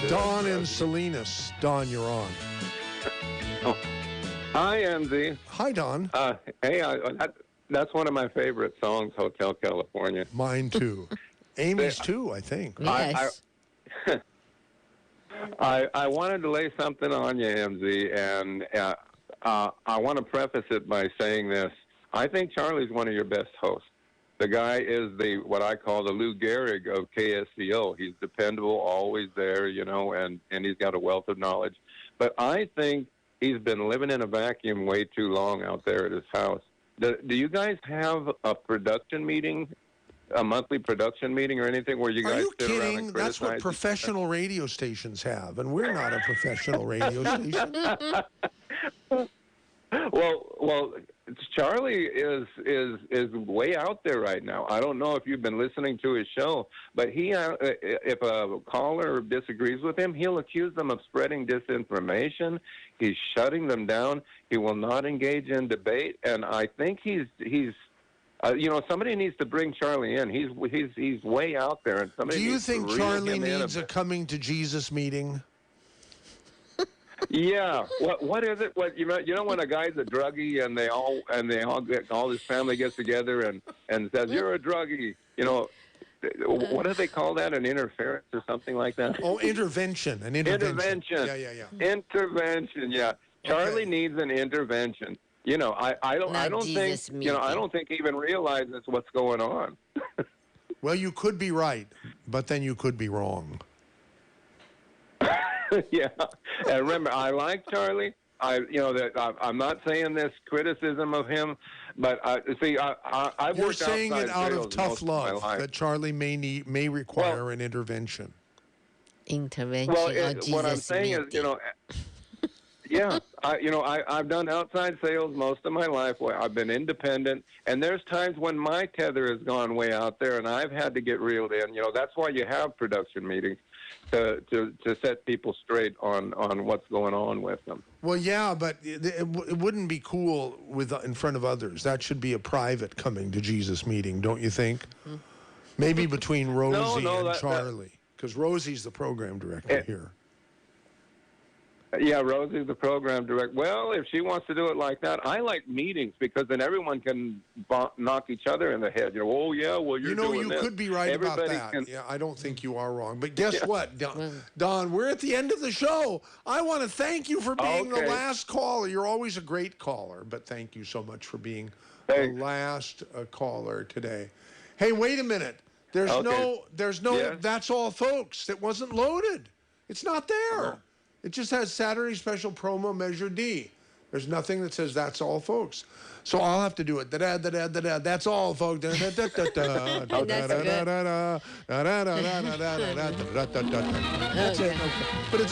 Dawn and Salinas. Dawn, you're on. Hi, MZ. Hi, Don. Hey, that's one of my favorite songs, Hotel California. Mine too. Amy's too, I think. Yes. I wanted to lay something on you, MZ, and I want to preface it by saying this. I think Charlie's one of your best hosts. The guy is what I call the Lou Gehrig of KSCO. He's dependable, always there, and he's got a wealth of knowledge. But I think he's been living in a vacuum way too long out there at his house. Do you guys have a production meeting, a monthly production meeting or anything where you guys sit around and criticize? That's what professional radio stations have, and we're not a professional radio station. Well, Charlie is way out there right now. I don't know if you've been listening to his show, but if a caller disagrees with him, he'll accuse them of spreading disinformation. He's shutting them down. He will not engage in debate, and I think he's somebody needs to bring Charlie in. He's way out there, and somebody. Do you needs think to reel Charlie him in needs a coming to Jesus meeting? Yeah. What is it? What you know when a guy's a druggie and they all his family gets together and says you're a druggie. What do they call that? An interference or something like that? Oh, intervention. An intervention. Yeah. Intervention. Yeah. Charlie needs an intervention. I don't think he even realizes what's going on. Well, you could be right, but then you could be wrong. Yeah, and remember, I like Charlie. I'm not saying this criticism of him, but I've You're worked saying outside it out sales of tough most of my love life. that Charlie may require an intervention. Intervention. Well, or Jesus what I'm saying meeting. is, yeah, I've done outside sales most of my life. Where I've been independent, and there's times when my tether has gone way out there, and I've had to get reeled in. That's why you have production meetings to set people straight on what's going on with them. Well, yeah, but it wouldn't be cool in front of others. That should be a private coming to Jesus meeting, don't you think? Maybe between Rosie and Charlie, because Rosie's the program director here. Yeah, Rosie's the program director. Well, if she wants to do it like that, I like meetings because then everyone can knock each other in the head. Oh, yeah, well, you're doing you this. could be right Everybody about that. can... Yeah, I don't think you are wrong. But guess what, Don, we're at the end of the show. I want to thank you for being the last caller. You're always a great caller, but thank you so much for being the last caller today. Hey, wait a minute. There's no, that's all, folks. It wasn't loaded. It's not there. It just has Saturday Special Promo Measure D. There's nothing that says that's all, folks. So I'll have to do it. That's all, folks. That's it. But it's